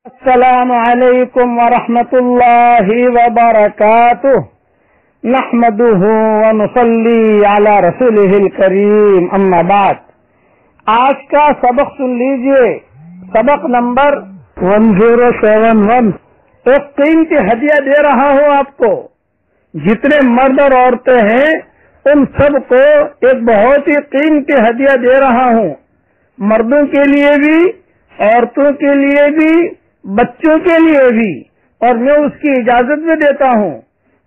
السلام علیکم ورحمۃ اللہ وبرکاتہ نحمده ونصلی علی رسولہ الکریم اما بعد۔ آج کا سبق سن لیجئے، سبق نمبر 1071۔ ایک قیمتی ہدیہ دے رہا ہوں آپ کو۔ جتنے مرد اور عورتیں ہیں ان سب کو ایک بہت ہی قیمتی ہدیہ دے رہا ہوں، مردوں کے لیے بھی، عورتوں کے لیے بھی، بچوں کے لیے بھی، اور میں اس کی اجازت بھی دیتا ہوں۔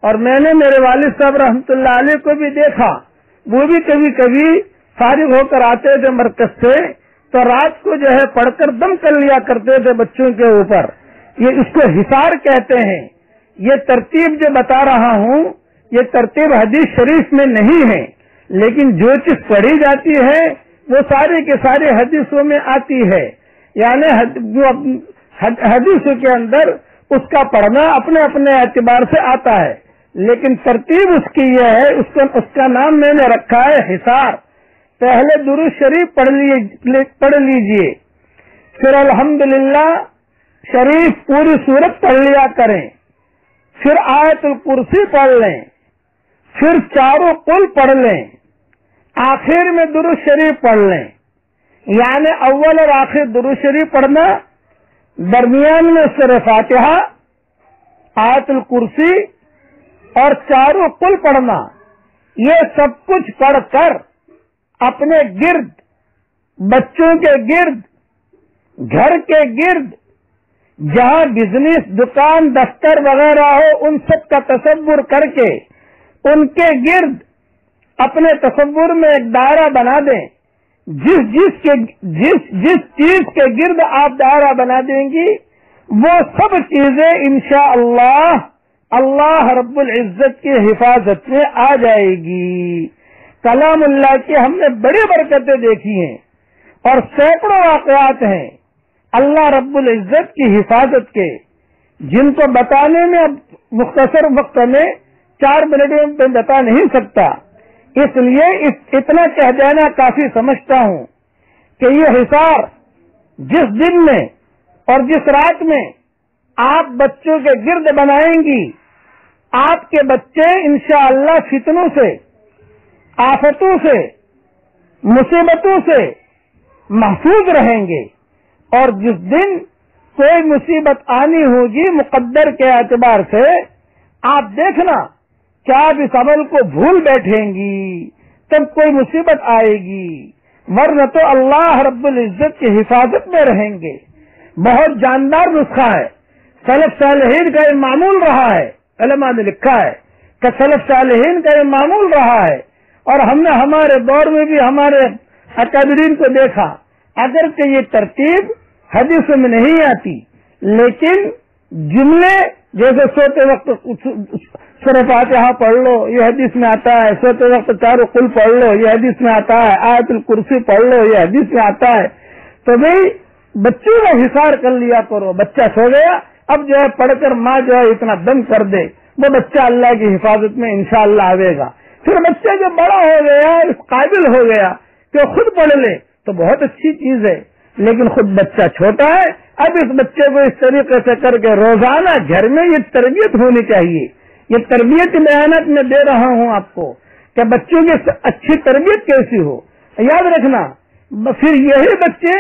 اور میں نے میرے والد صاحب رحمۃ اللہ علیہ کو بھی دیکھا، وہ بھی کبھی کبھی فارغ ہو کر آتے تھے مرکز سے تو رات کو جو ہے پڑھ کر دم کر لیا کرتے تھے بچوں کے اوپر۔ یہ اس کو حصار کہتے ہیں۔ یہ ترتیب جو بتا رہا ہوں یہ ترتیب حدیث شریف میں نہیں ہے، لیکن جو چیز پڑھی جاتی ہے وہ سارے کے سارے حدیثوں میں آتی ہے، یعنی حدیثوں کے اندر اس کا پڑھنا اپنے اپنے اعتبار سے آتا ہے، لیکن ترتیب اس کی یہ ہے، اس کا نام میں نے رکھا ہے حصار۔ پہلے درود شریف پڑھ لیجئے، پھر الحمدللہ شریف پوری سورت پڑھ لیا کریں، پھر آیت الکرسی پڑھ لیں، پھر چاروں قل پڑھ لیں، آخر میں درود شریف پڑھ لیں۔ یعنی اول اور آخر درود شریف پڑھنا، درمیان میں سورہ فاتحہ، آیت الکرسی اور چاروں قل پڑھنا۔ یہ سب کچھ پڑھ کر اپنے گرد، بچوں کے گرد، گھر کے گرد، جہاں بزنس، دکان، دفتر وغیرہ ہو ان سب کا تصور کر کے ان کے گرد اپنے تصور میں ایک دائرہ بنا دیں۔ جس چیز کے گرد آپ دائرہ بنا دیں گی وہ سب چیزیں انشاءاللہ اللہ رب العزت کی حفاظت میں آ جائے گی۔ کلام اللہ کی ہم نے بڑی برکتیں دیکھی ہیں اور سینکڑوں واقعات ہیں اللہ رب العزت کی حفاظت کے، جن کو بتانے میں اب مختصر وقت میں 4 منٹوں میں بتا نہیں سکتا، اس لیے اتنا کہہ دینا کافی سمجھتا ہوں کہ یہ حصار جس دن میں اور جس رات میں آپ بچوں کے گرد بنائیں گی، آپ کے بچے انشاءاللہ فتنوں سے، آفتوں سے، مصیبتوں سے محفوظ رہیں گے، اور جس دن کوئی مصیبت آنی ہوگی مقدر کے اعتبار سے، آپ دیکھنا کیا آپ اس عمل کو بھول بیٹھیں گی تب کوئی مصیبت آئے گی، ورنہ تو اللہ رب العزت کی حفاظت میں رہیں گے۔ بہت جاندار نسخہ ہے، سلف صالحین کا یہ معمول رہا ہے، علماء نے لکھا ہے کہ سلف صالحین کا یہ معمول رہا ہے، اور ہم نے ہمارے دور میں بھی ہمارے اکابرین کو دیکھا۔ اگر کہ یہ ترتیب حدیثوں میں نہیں آتی، لیکن جملے جیسے سوتے وقت سورہ فاتحہ پڑھ لو یہ حدیث میں آتا ہے، سوتے وقت چاروں قل پڑھ لو یہ حدیث میں آتا ہے، آیت الکرسی پڑھ لو یہ حدیث میں آتا ہے، تو بھئی بچوں کا حصار کر لیا کرو۔ بچہ سو گیا، اب جو ہے پڑھ کر ماں جو ہے اتنا دم کر دے، وہ بچہ اللہ کی حفاظت میں انشاءاللہ آئے گا۔ پھر بچہ جو بڑا ہو گیا، اس قابل ہو گیا کہ خود پڑھ لے تو بہت اچھی چیز ہے، لیکن خود بچہ چھوٹا ہے، اب اس بچے کو اس طریقے سے کر کے روزانہ گھر میں یہ تربیت ہونی چاہیے۔ یہ تربیت بیانات میں دے رہا ہوں آپ کو کہ بچوں کی اچھی تربیت کیسی ہو۔ یاد رکھنا، پھر یہی بچے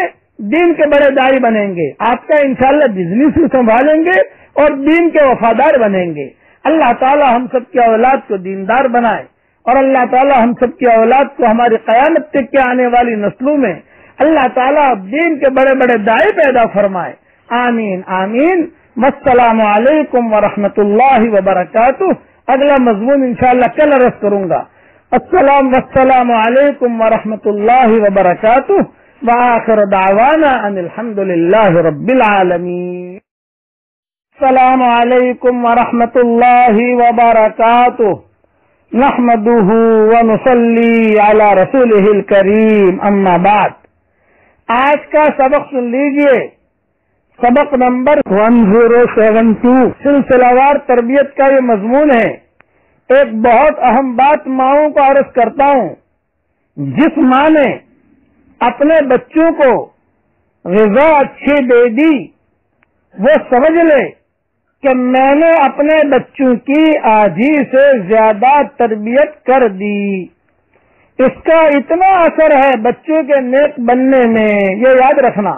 دین کے بڑے داعی بنیں گے، آپ کا انشاءاللہ بزنس بھی سنبھالیں گے اور دین کے وفادار بنیں گے۔ اللہ تعالی ہم سب کی اولاد کو دیندار بنائے، اور اللہ تعالی ہم سب کی اولاد کو ہماری قیامت تک کے آنے والی نسلوں میں اللہ تعالی دین کے بڑے بڑے داعی پیدا فرمائے۔ آمین آمین۔ السلام علیکم ورحمۃ اللہ وبرکاتہ۔ اگلا مضمون انشاءاللہ کل عرض کروں گا۔ السلام علیکم ورحمۃ اللہ وبرکاتہ، وآخر دعوانا ان الحمد للہ رب العالمین۔ السلام علیکم ورحمۃ اللہ وبرکاتہ، نحمده ونصلی علی رسولہ الکریم اما بعد۔ آج کا سبق سن لیجئے، سبق نمبر 1072، سلسلہ وار تربیت کا یہ مضمون ہے۔ ایک بہت اہم بات ماؤں کو عرض کرتا ہوں، جس ماں نے اپنے بچوں کو غذا اچھی دے دی، وہ سمجھ لے کہ میں نے اپنے بچوں کی آدھی سے زیادہ تربیت کر دی، اس کا اتنا اثر ہے بچوں کے نیک بننے میں، یہ یاد رکھنا۔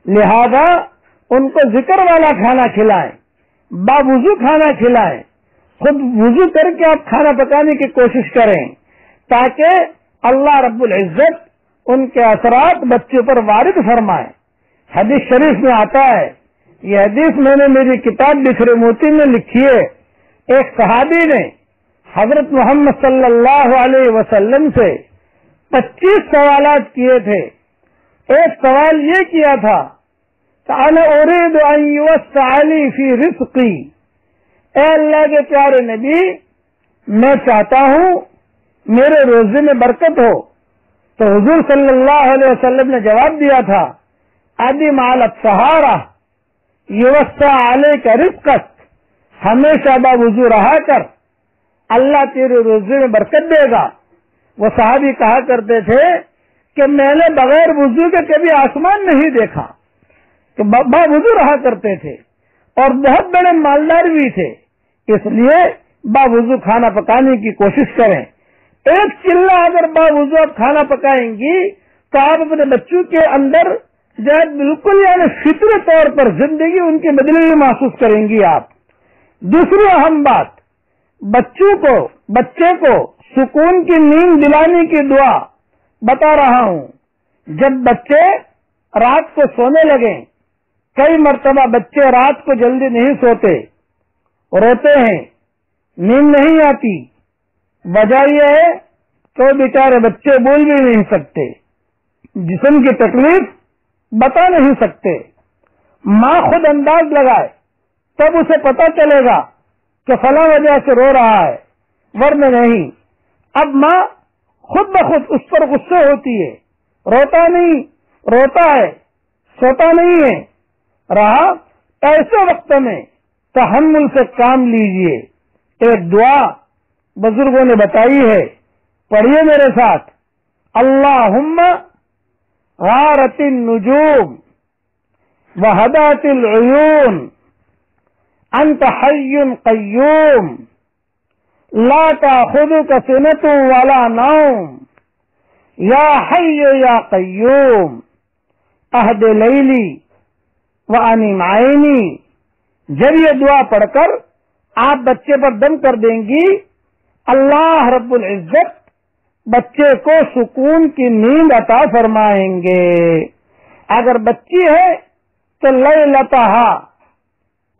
لہذا ان کو ذکر والا کھانا کھلائیں، باوضو کھانا کھلائیں، خود وضو کر کے آپ کھانا پکانے کی کوشش کریں تاکہ اللہ رب العزت ان کے اثرات بچوں پر وارد فرمائے۔ حدیث شریف میں آتا ہے، یہ حدیث میں نے میری کتاب بکھرے موتی میں لکھی ہے، ایک صحابی نے حضرت محمد صلی اللہ علیہ وسلم سے 25 سوالات کیے تھے۔ ایک سوال یہ کیا تھا کہ انا اريد ان يوسع لي في رزقي، اے اللہ کے پیارے نبی میں چاہتا ہوں میرے روزے میں برکت ہو۔ تو حضور صلی اللہ علیہ وسلم نے جواب دیا تھا، ادم علی الطہارہ یوسع علیک رزقک، ہمیشہ باوضو رہا کر، اللہ تیرے روزے میں برکت دے گا۔ وہ صحابی کہا کرتے تھے کہ میں نے بغیر وضو کے کبھی آسمان نہیں دیکھا، کہ باوضو رہا کرتے تھے اور بہت بڑے مالدار بھی تھے، اس لیے باوضو کھانا پکانے کی کوشش کریں۔ ایک چلہ اگر باوضو آپ کھانا پکائیں گی تو آپ اپنے بچوں کے اندر جو بالکل یعنی فطری طور پر زندگی ان کی بدلی ہوئی محسوس کریں گی آپ۔ دوسری اہم بات، بچے کو سکون کی نیند دلانے کی دعا بتا رہا ہوں۔ جب بچے رات کو سونے لگیں، کئی مرتبہ بچے رات کو جلدی نہیں سوتے، روتے ہیں، نیند نہیں آتی، وجہ یہ ہے تو بیچارے بچے بول بھی نہیں سکتے، جسم کی تکلیف بتا نہیں سکتے۔ ماں خود انداز لگائے تب اسے پتا چلے گا کہ فلاں وجہ سے رو رہا ہے، ورنہ نہیں۔ اب ماں خود بخود اس پر غصے ہوتی ہے، روتا نہیں، روتا ہے، سوتا نہیں ہے۔ رہا ایسے وقت میں تحمل سے کام لیجئے۔ ایک دعا بزرگوں نے بتائی ہے، پڑھیے میرے ساتھ، اللہم غارت النجوم وہدات العیون انت حی قیوم لا تأخذک سنۃ ولا نوم یا حی یا قیوم اہد لیلی وانم عینی۔ جب یہ دعا پڑھ کر آپ بچے پر دم کر دیں گی، اللہ رب العزت بچے کو سکون کی نیند عطا فرمائیں گے۔ اگر بچی ہے تو لیلتہا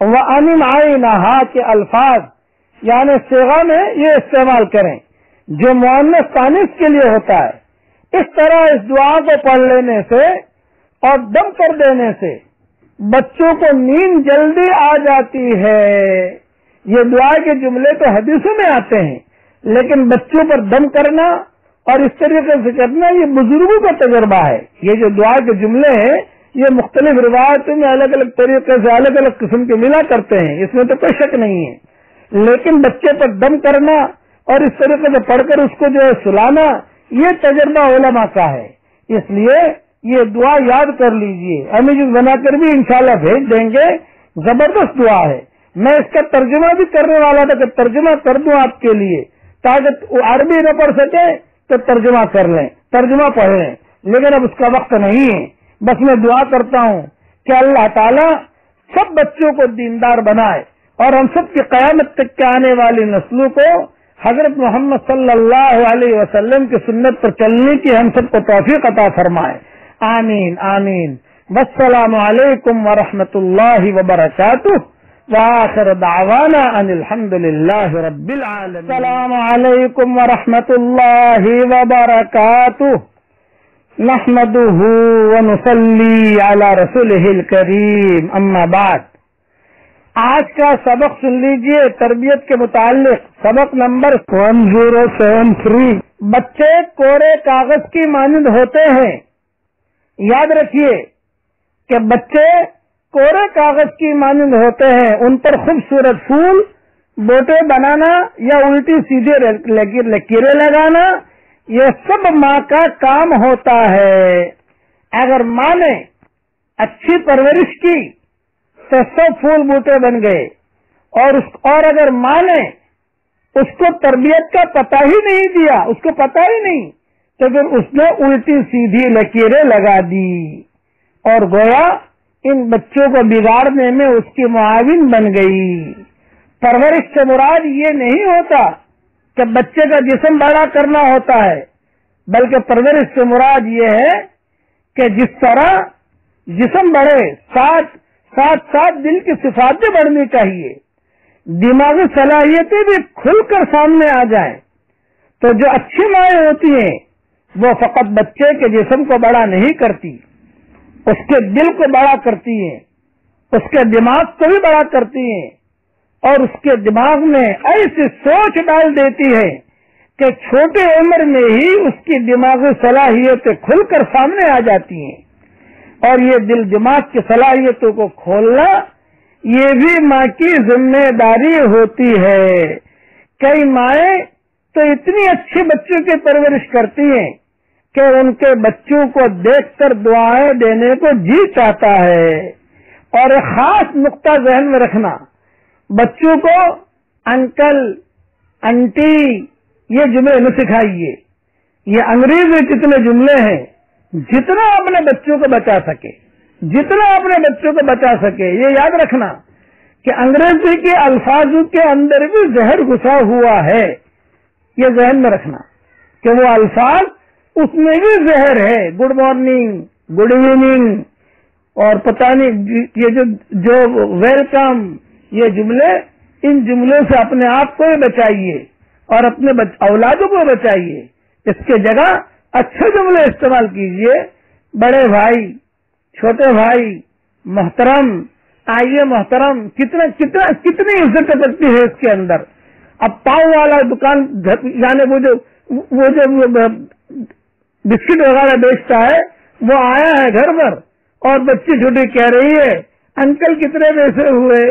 وانم عینہا کے الفاظ یعنی صیغہ میں یہ استعمال کریں جو مؤنث تانیث کے لیے ہوتا ہے۔ اس طرح اس دعا کو پڑھ لینے سے اور دم کر دینے سے بچوں کو نیند جلدی آ جاتی ہے۔ یہ دعا کے جملے تو حدیثوں میں آتے ہیں، لیکن بچوں پر دم کرنا اور اس طریقے سے کرنا یہ بزرگوں کا تجربہ ہے۔ یہ جو دعا کے جملے ہیں یہ مختلف روایتوں میں الگ الگ طریقے سے الگ الگ قسم کے ملا کرتے ہیں، اس میں تو کوئی شک نہیں ہے، لیکن بچے پر دم کرنا اور اس طریقے سے پڑھ کر اس کو جو ہے سلانا یہ تجربہ علماء کا ہے۔ اس لیے یہ دعا یاد کر لیجئے، امیجز بنا کر بھی انشاءاللہ بھیج دیں گے، زبردست دعا ہے۔ میں اس کا ترجمہ بھی کرنے والا تھا کہ ترجمہ کر دوں آپ کے لیے تاکہ عربی نہ پڑھ سکے تو ترجمہ کر لیں، ترجمہ پڑھ لیں، لیکن اب اس کا وقت نہیں ہے۔ بس میں دعا کرتا ہوں کہ اللہ تعالیٰ سب بچوں کو دیندار بنائے اور ہم سب کی قیامت تک کے آنے والی نسلوں کو حضرت محمد صلی اللہ علیہ وسلم کی سنت پر چلنے کی ہم سب کو توفیق عطا فرمائے، آمین آمین۔ والسلام علیکم ورحمۃ اللہ وبرکاتہ، وآخر دعوانا ان الحمد للہ رب العالمین۔ السلام علیکم ورحمۃ اللہ وبرکاتہ، نحمده ونصلی علی رسولہ الکریم، اما بعد۔ آج کا سبق سن لیجئے تربیت کے متعلق، سبق نمبر 1073۔ بچے کورے کاغذ کی مانند ہوتے ہیں۔ یاد رکھیے کہ بچے کورے کاغذ کی مانند ہوتے ہیں، ان پر خوبصورت پھول، بوٹے بنانا یا الٹی سیدھے لکیریں لگانا یہ سب ماں کا کام ہوتا ہے۔ اگر ماں نے اچھی پرورش کی تو سب پھول بوٹے بن گئے. اور اگر ماں نے اس کو تربیت کا پتہ ہی نہیں دیا، اس کو پتہ ہی نہیں، تو پھر اس نے الٹی سیدھی لکیریں لگا دی اور گویا ان بچوں کو بگاڑنے میں اس کی معاون بن گئی. پرورش سے مراد یہ نہیں ہوتا کہ بچے کا جسم بڑا کرنا ہوتا ہے، بلکہ پرورش سے مراد یہ ہے کہ جس طرح جسم بڑھے ساتھ دل کی صفات بھی بڑھنی چاہیے، دماغی صلاحیتیں بھی کھل کر سامنے آ جائیں. تو جو اچھی مائیں ہوتی ہیں وہ فقط بچے کے جسم کو بڑا نہیں کرتی، اس کے دل کو بڑا کرتی ہیں، اس کے دماغ کو بھی بڑا کرتی ہیں، اور اس کے دماغ میں ایسی سوچ ڈال دیتی ہے کہ چھوٹے عمر میں ہی اس کی دماغی صلاحیتیں کھل کر سامنے آ جاتی ہیں. اور یہ دل دماغ کی صلاحیتوں کو کھولنا یہ بھی ماں کی ذمہ داری ہوتی ہے. کئی مائیں تو اتنی اچھی بچوں کی پرورش کرتی ہیں کہ ان کے بچوں کو دیکھ کر دعائیں دینے کو جی چاہتا ہے. اور ایک خاص نقطہ ذہن میں رکھنا، بچوں کو انکل انٹی یہ جملے نہ سکھائیے. یہ انگریزی میں کتنے جملے ہیں، جتنا اپنے بچوں کو بچا سکے، یہ یاد رکھنا کہ انگریزی کے الفاظوں کے اندر بھی زہر گھسا ہوا ہے. یہ ذہن میں رکھنا کہ وہ الفاظ اس میں بھی زہر ہے. گڈ مارننگ، گڈ ایوننگ، اور پتہ نہیں یہ جو ویلکم، یہ جملے، ان جملوں سے اپنے آپ کو بھی بچائیے اور اپنے اولادوں کو بچائیے. اس کے جگہ اچھے جملے استعمال کیجئے. بڑے بھائی، چھوٹے بھائی، محترم، آئیے محترم، کتنی عزت لگتی ہے اس کے اندر. اب پاؤ والا دکان یعنی وہ جو بسکٹ وغیرہ بیچتا ہے وہ آیا ہے گھر پر اور بچی چھوٹی کہہ رہی ہے انکل کتنے پیسے ہوئے،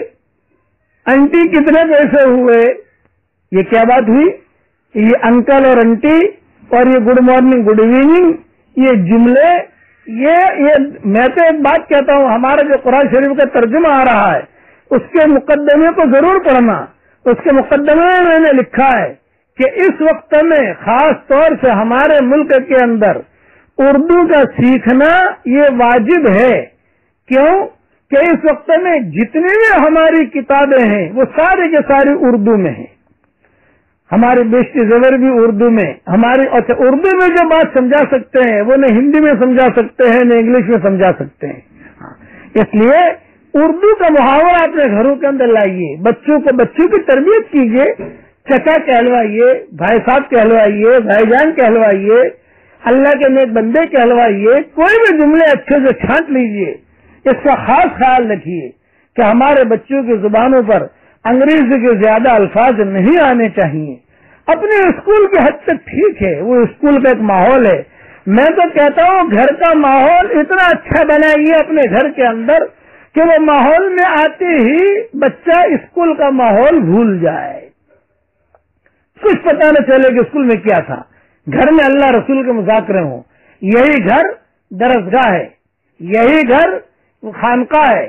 انٹی کتنے پیسے ہوئے. یہ کیا بات ہوئی؟ یہ انکل اور انٹی اور یہ گڈ مارننگ، گڈ ایوننگ، یہ جملے، یہ میں تو ایک بات کہتا ہوں، ہمارا جو قرآن شریف کا ترجمہ آ رہا ہے اس کے مقدمے کو ضرور پڑھنا. اس کے مقدمے میں میں نے لکھا ہے کہ اس وقت میں خاص طور سے ہمارے ملک کے اندر اردو کا سیکھنا یہ واجب ہے. کیوں کہ اس وقت میں جتنی بھی ہماری کتابیں ہیں وہ ساری کے ساری اردو میں ہیں. ہماری بیشتر زبر بھی اردو میں، اردو میں جو بات سمجھا سکتے ہیں وہ نہ ہندی میں سمجھا سکتے ہیں نہ انگلش میں سمجھا سکتے ہیں. اس لیے اردو کا محاورہ اپنے گھروں کے اندر لائیے. بچوں کی تربیت کیجیے. چچا کہلوائیے، بھائی صاحب کہلوائیے، بھائی جان کہلوائیے، اللہ کے نیک بندے کہلوائیے. کوئی بھی جملے اچھے سے چھانٹ لیجیے. اس کا خاص خیال رکھیے کہ ہمارے بچوں کی زبانوں پر انگریزی کے زیادہ الفاظ نہیں آنے چاہیے. اپنے اسکول کی حد تک ٹھیک ہے، وہ اسکول کا ایک ماحول ہے. میں تو کہتا ہوں گھر کا ماحول اتنا اچھا بنائیے اپنے گھر کے اندر کہ وہ ماحول میں آتے ہی بچہ اسکول کا ماحول بھول جائے، کچھ پتہ نہ چلے کہ اسکول میں کیا تھا. گھر میں اللہ رسول کے مذاکرے ہوں. یہی گھر درسگاہ ہے، یہی گھر خانقاہ ہے،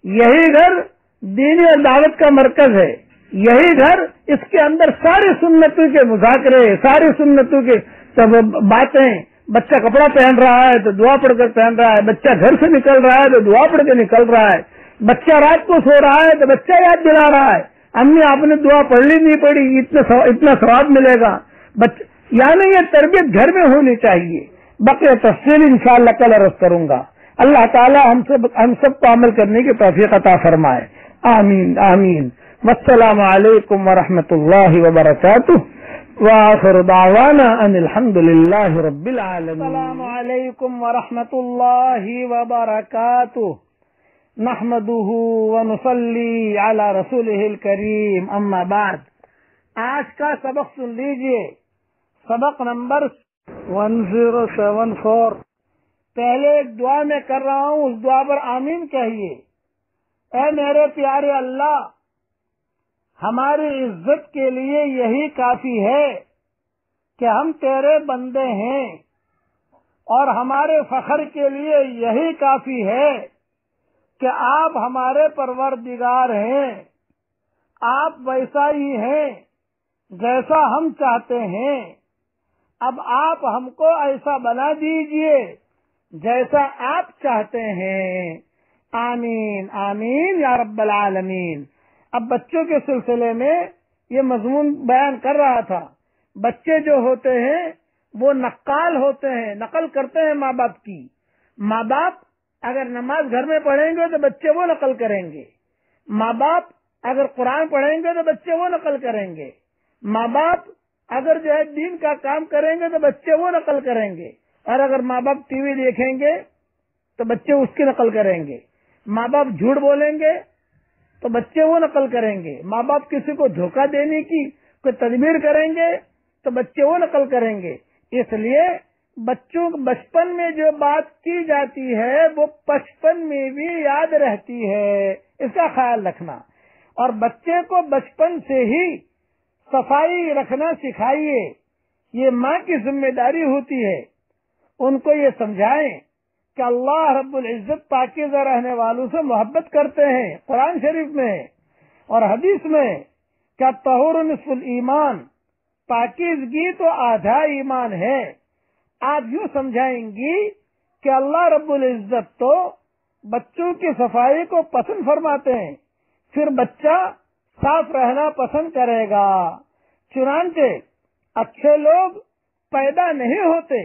یہی گھر دینی اور دعوت کا مرکز ہے. یہی گھر، اس کے اندر ساری سنتوں کے مذاکرے، ساری سنتوں کے سب باتیں. بچہ کپڑا پہن رہا ہے تو دعا پڑھ کر پہن رہا ہے، بچہ گھر سے نکل رہا ہے تو دعا پڑھ کے نکل رہا ہے، بچہ رات کو سو رہا ہے تو بچہ یاد دلا رہا ہے امی آپ نے دعا پڑھ لی نہیں پڑھی، اتنا ثواب ملے گا. یعنی یہ تربیت گھر میں ہونی چاہیے. بقیہ تفصیل انشاءاللہ کل عرض کروں گا. اللہ تعالی ہم سب کو عمل کرنے کی توفیق عطا فرمائے. آمین آمین. والسلام علیکم ورحمۃ اللہ وبرکاتہ. وآخر دعوانا ان الحمد للہ رب العالمین. السلام علیکم ورحمۃ اللہ وبرکاتہ. نحمده ونصلی علی رسولہ الکریم. اما بعد. آج کا سبق سن لیجئے. سبق نمبر 1074. پہلے ایک دعا میں کر رہا ہوں، اس دعا پر آمین کہیے. اے میرے پیارے اللہ، ہماری عزت کے لیے یہی کافی ہے کہ ہم تیرے بندے ہیں، اور ہمارے فخر کے لیے یہی کافی ہے کہ آپ ہمارے پروردگار ہیں، آپ ویسا ہی ہیں جیسا ہم چاہتے ہیں، اب آپ ہم کو ایسا بنا دیجئے جیسا آپ چاہتے ہیں، آمین آمین یا رب العالمین۔ اب بچوں کے سلسلے میں یہ مضمون بیان کر رہا تھا۔ بچے جو ہوتے ہیں وہ نقال ہوتے ہیں، نقل کرتے ہیں ماں باپ کی۔ ماں باپ اگر نماز گھر میں پڑھیں گے تو بچے وہ نقل کریں گے، ماں باپ اگر قرآن پڑھیں گے تو بچے وہ نقل کریں گے، ماں باپ اگر جو ہے دین کا کام کریں گے تو بچے وہ نقل کریں گے، اور اگر ماں باپ ٹی وی دیکھیں گے تو بچے اس کی نقل کریں گے، ماں باپ جھوٹ بولیں گے تو بچے وہ نقل کریں گے، ماں باپ کسی کو دھوکہ دینے کی کوئی تدبیر کریں گے تو بچے وہ نقل کریں گے۔ اس لیے بچوں بچپن میں جو بات کی جاتی ہے وہ بچپن میں بھی یاد رہتی ہے، اس کا خیال رکھنا۔ اور بچے کو بچپن سے ہی صفائی رکھنا سکھائیے، یہ ماں کی ذمہ داری ہوتی ہے۔ ان کو یہ سمجھائیں کہ اللہ رب العزت پاکیزہ رہنے والوں سے محبت کرتے ہیں، قرآن شریف میں اور حدیث میں کیا طہور نصف الایمان، پاکیزگی تو آدھا ایمان ہے۔ آپ یوں سمجھائیں گی کہ اللہ رب العزت تو بچوں کی صفائی کو پسند فرماتے ہیں، پھر بچہ صاف رہنا پسند کرے گا۔ چنانچہ اچھے لوگ پیدا نہیں ہوتے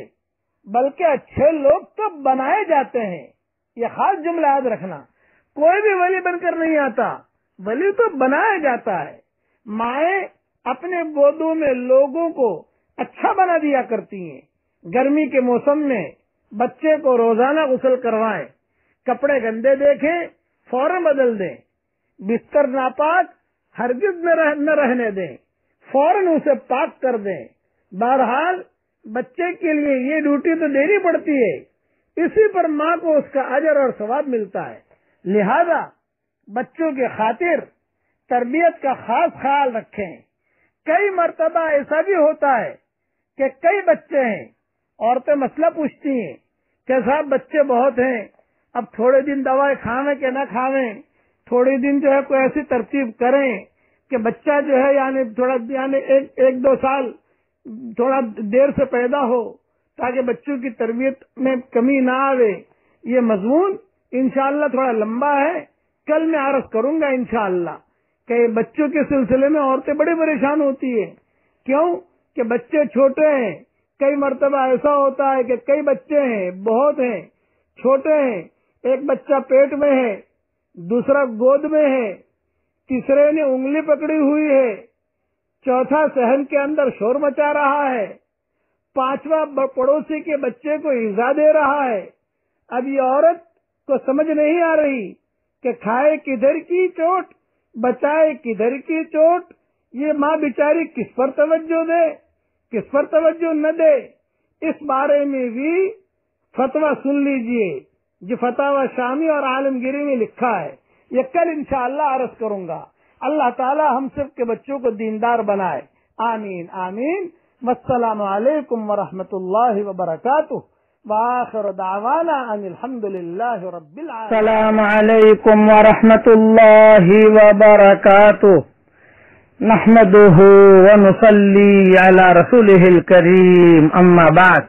بلکہ اچھے لوگ تو بنائے جاتے ہیں، یہ خاص جملہ یاد رکھنا۔ کوئی بھی ولی بن کر نہیں آتا، ولی تو بنایا جاتا ہے۔ مائیں اپنے گودوں میں لوگوں کو اچھا بنا دیا کرتی ہیں۔ گرمی کے موسم میں بچے کو روزانہ غسل کروائیں، کپڑے گندے دیکھیں فوراً بدل دیں، بستر ناپاک ہرگز نہ رہنے دیں، فوراً اسے پاک کر دیں۔ بہرحال بچے کے لیے یہ ڈیوٹی تو دینی پڑتی ہے، اسی پر ماں کو اس کا اجر اور ثواب ملتا ہے۔ لہذا بچوں کی خاطر تربیت کا خاص خیال رکھیں۔ کئی مرتبہ ایسا بھی ہوتا ہے کہ کئی بچے ہیں، عورتیں مسئلہ پوچھتی ہیں کہ صاحب بچے بہت ہیں، اب تھوڑے دن دوائی کھاویں کہ نہ کھاویں، تھوڑے دن جو ہے کوئی ایسی ترتیب کریں کہ بچہ جو ہے یعنی ایک دو سال تھوڑا دیر سے پیدا ہو تاکہ بچوں کی تربیت میں کمی نہ آوے۔ یہ مضمون انشاءاللہ تھوڑا لمبا ہے، کل میں عرض کروں گا انشاءاللہ کہ بچوں کے سلسلے میں عورتیں بڑی پریشان ہوتی ہیں۔ کیوں کہ بچے چھوٹے ہیں، کئی مرتبہ ایسا ہوتا ہے کہ کئی بچے ہیں، بہت ہیں، چھوٹے ہیں، ایک بچہ پیٹ میں ہے، دوسرا گود میں ہے، تیسرے نے انگلی پکڑی ہوئی ہے، چوتھا صحن کے اندر شور مچا رہا ہے، پانچواں پڑوسی کے بچے کو ایذا دے رہا ہے۔ اب یہ عورت کو سمجھ نہیں آ رہی کہ کھائے کدھر کی چوٹ، بچائے کدھر کی چوٹ، یہ ماں بیچاری کس پر توجہ دے کس پر توجہ نہ دے۔ اس بارے میں بھی فتویٰ سن لیجئے جو فتاوی شامی اور عالمگیری میں لکھا ہے، یہ کل انشاءاللہ عرض کروں گا۔ اللہ تعالی ہم سب کے بچوں کو دیندار بنائے، آمین آمین۔ والسلام علیکم ورحمۃ اللہ وبرکاتہ، وآخر دعوانا ان الحمد للہ رب العالمین۔ السلام علیکم ورحمۃ اللہ وبرکاتہ، نحمده ونصلی علی رسولہ الکریم، اما بعد۔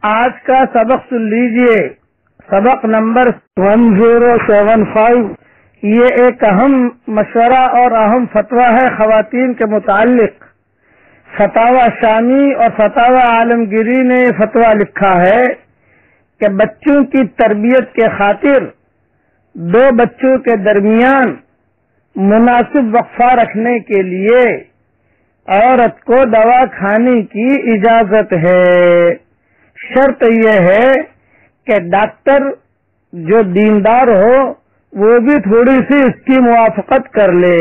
آج کا سبق سن لیجئے، سبق نمبر 1075۔ یہ ایک اہم مشورہ اور اہم فتویٰ ہے خواتین کے متعلق۔ فتاوی شامی اور فتاوی عالمگیری نے یہ فتویٰ لکھا ہے کہ بچوں کی تربیت کے خاطر دو بچوں کے درمیان مناسب وقفہ رکھنے کے لیے عورت کو دوا کھانے کی اجازت ہے۔ شرط یہ ہے کہ ڈاکٹر جو دیندار ہو وہ بھی تھوڑی سی اس کی موافقت کر لے۔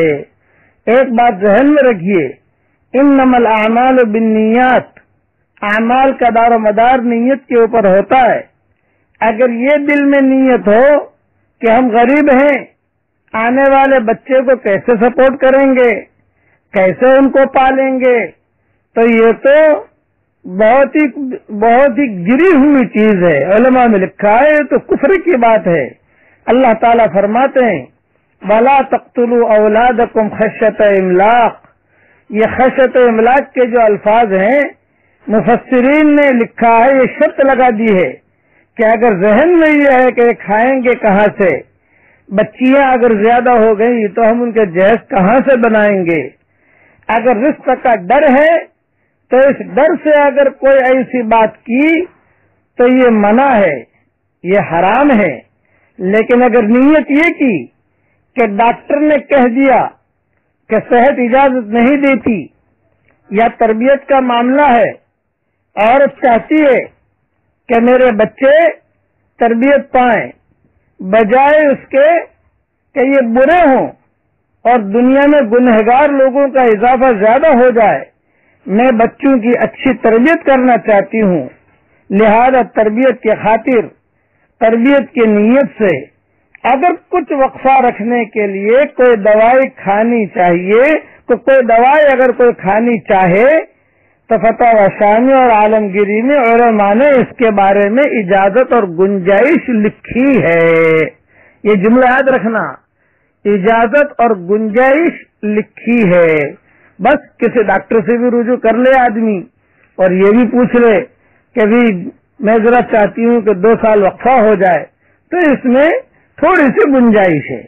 ایک بات ذہن میں رکھیے، انما الاعمال بالنیات، اعمال کا دار و مدار نیت کے اوپر ہوتا ہے۔ اگر یہ دل میں نیت ہو کہ ہم غریب ہیں، آنے والے بچے کو کیسے سپورٹ کریں گے، کیسے ان کو پالیں گے، تو یہ تو بہت ہی گری ہوئی چیز ہے۔ علماء میں لکھا ہے یہ تو کفر کی بات ہے۔ اللہ تعالیٰ فرماتے ہیں وَلَا تَقْتُلُوا أَوْلَادَكُمْ خَشْيَةَ إِمْلَاقٍ. یہ خشیت املاق کے جو الفاظ ہیں مفسرین نے لکھا ہے، یہ شرط لگا دی ہے کہ اگر ذہن میں یہ ہے کہ کھائیں گے کہاں سے، بچیاں اگر زیادہ ہو گئی تو ہم ان کے جہیز کہاں سے بنائیں گے، اگر رزق کا ڈر ہے تو اس ڈر سے اگر کوئی ایسی بات کی تو یہ منع ہے، یہ حرام ہے. لیکن اگر نیت یہ کی کہ ڈاکٹر نے کہہ دیا کہ صحت اجازت نہیں دیتی یا تربیت کا معاملہ ہے، عورت چاہتی ہے کہ میرے بچے تربیت پائیں، بجائے اس کے کہ یہ برے ہوں اور دنیا میں گنہگار لوگوں کا اضافہ زیادہ ہو جائے، میں بچوں کی اچھی تربیت کرنا چاہتی ہوں، لہذا تربیت کی خاطر، تربیت کی نیت سے اگر کچھ وقفہ رکھنے کے لیے کوئی دوائی کھانی چاہیے، تو کوئی دوائی اگر کوئی کھانی چاہے تو فتح شامی اور عالمگیری میں علماء نے اس کے بارے میں اجازت اور گنجائش لکھی ہے. یہ جملہ یاد رکھنا، اجازت اور گنجائش لکھی ہے. بس کسی ڈاکٹر سے بھی رجوع کر لے آدمی اور یہ بھی پوچھ لے کہ بھی میں ذرا چاہتی ہوں کہ 2 سال وقفہ ہو جائے، تو اس میں تھوڑی سی گنجائش ہے.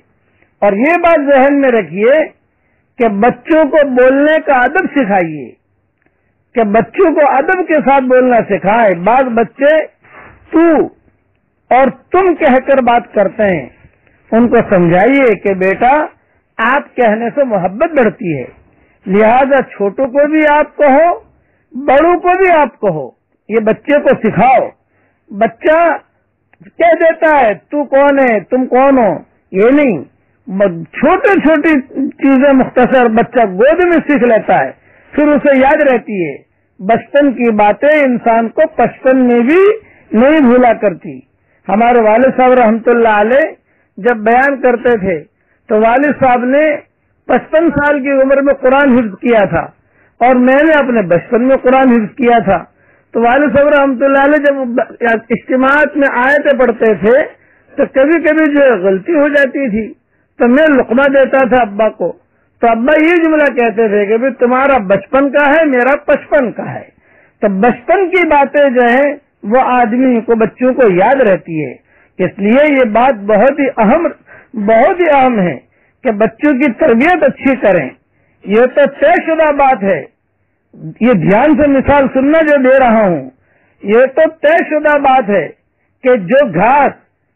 اور یہ بات ذہن میں رکھیے کہ بچوں کو بولنے کا ادب سکھائیے، کہ بچوں کو ادب کے ساتھ بولنا سکھائے. بعض بچے تو اور تم کہہ کر بات کرتے ہیں، ان کو سمجھائیے کہ بیٹا آپ کہنے سے محبت بڑھتی ہے، لہذا چھوٹوں کو بھی آپ کہو، بڑوں کو بھی آپ کہو. یہ بچے کو سکھاؤ. بچہ کہہ دیتا ہے تو کون ہے، تم کون ہو، یہ نہیں، چھوٹی چھوٹی چیزیں مختصر بچہ گود میں سیکھ لیتا ہے، پھر اسے یاد رہتی ہے. بچپن کی باتیں انسان کو پچپن میں بھی نہیں بھولا کرتی. ہمارے والد صاحب رحمۃ اللہ علیہ جب بیان کرتے تھے تو والد صاحب نے 55 سال کی عمر میں قرآن حفظ کیا تھا اور میں نے اپنے بچپن میں قرآن حفظ کیا تھا. تو والد صاحب رحمۃ اللہ علیہ جب اجتماعات میں آیتیں پڑھتے تھے تو کبھی کبھی جو غلطی ہو جاتی تھی تو میں لقمہ دیتا تھا ابا کو، تو ابا یہ جملہ کہتے تھے کہ تمہارا بچپن کا ہے، میرا 55 کا ہے. تو بچپن کی باتیں جو ہیں وہ آدمی کو، بچوں کو یاد رہتی ہے. اس لیے یہ بات بہت ہی اہم ہے کہ بچوں کی تربیت اچھی کریں. یہ تو طے شدہ بات ہے، یہ دھیان سے مثال سننا جو دے رہا ہوں، یہ تو طے شدہ بات ہے کہ جو گھاس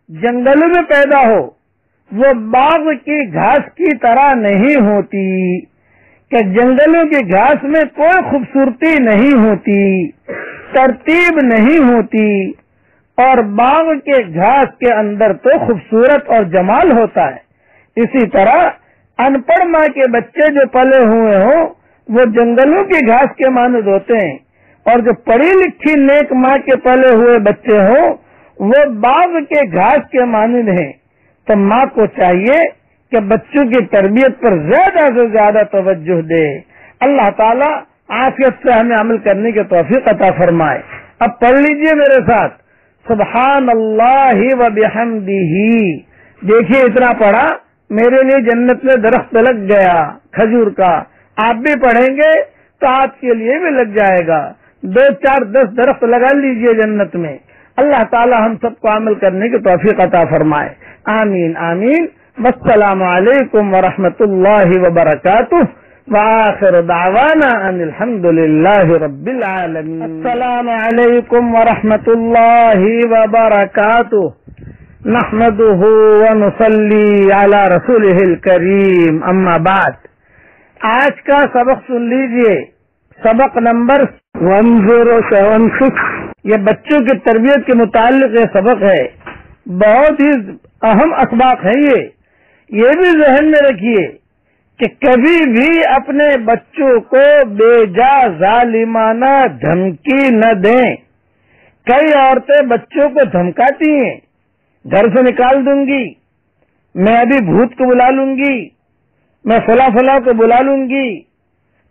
جنگلوں میں پیدا ہو وہ باغ کی گھاس کی طرح نہیں ہوتی، کہ جنگلوں کی گھاس میں کوئی خوبصورتی نہیں ہوتی، ترتیب نہیں ہوتی، اور باغ کے گھاس کے اندر تو خوبصورت اور جمال ہوتا ہے. اسی طرح ان پڑھ ماں کے بچے جو پلے ہوئے ہوں وہ جنگلوں کی گھاس کے مانند ہوتے ہیں، اور جو پڑھی لکھی نیک ماں کے پلے ہوئے بچے ہوں وہ باغ کے گھاس کے مانند ہیں. تو ماں کو چاہیے کہ بچوں کی تربیت پر زیادہ سے زیادہ توجہ دے. اللہ تعالیٰ عافیت سے ہمیں عمل کرنے کی توفیق عطا فرمائے. اب پڑھ لیجئے میرے ساتھ، سبحان اللہ و بحمدہ. دیکھیے اتنا پڑھا، میرے لیے جنت میں درخت لگ گیا کھجور کا. آپ بھی پڑھیں گے تو آپ کے لیے بھی لگ جائے گا. 2 4 10 درخت لگا لیجئے جنت میں. اللہ تعالی ہم سب کو عمل کرنے کی توفیق عطا فرمائے. آمین آمین. والسلام علیکم ورحمۃ اللہ وبرکاتہ. وآخر دعوانا ان الحمد للہ رب العالمین. السلام علیکم ورحمۃ اللہ وبرکاتہ. نحمده ونصلی علی رسولہ الکریم. اما بعد، آج کا سبق سن لیجئے. سبق نمبر 1076. یہ بچوں کی تربیت کے متعلق یہ سبق ہے. بہت ہی اہم اسباق ہے. یہ بھی ذہن میں رکھیے کہ کبھی بھی اپنے بچوں کو بے جا ظالمانہ دھمکی نہ دیں. کئی عورتیں بچوں کو دھمکاتی ہیں، گھر سے نکال دوں گی، میں ابھی بھوت کو بلا لوں گی، میں فلاں کو بلا لوں گی.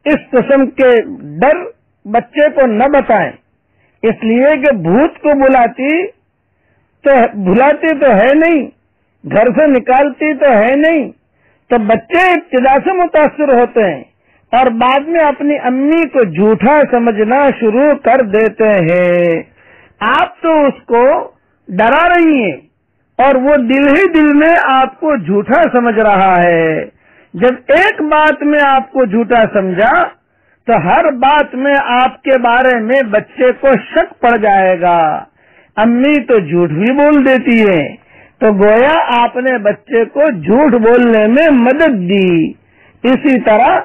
اس قسم کے ڈر بچے کو نہ بتائیں، اس لیے کہ بھوت کو بلاتی تو ہے نہیں، گھر سے نکالتی تو ہے نہیں، تو بچے ابتدا سے متاثر ہوتے ہیں اور بعد میں اپنی امی کو جھوٹا سمجھنا شروع کر دیتے ہیں۔ آپ تو اس کو ڈرا رہی ہیں اور وہ دل ہی دل میں آپ کو جھوٹا سمجھ رہا ہے۔ جب ایک بات میں آپ کو جھوٹا سمجھا تو ہر بات میں آپ کے بارے میں بچے کو شک پڑ جائے گا۔ امی تو جھوٹ بھی بول دیتی ہے، تو گویا آپ نے بچے کو جھوٹ بولنے میں مدد دی۔ اسی طرح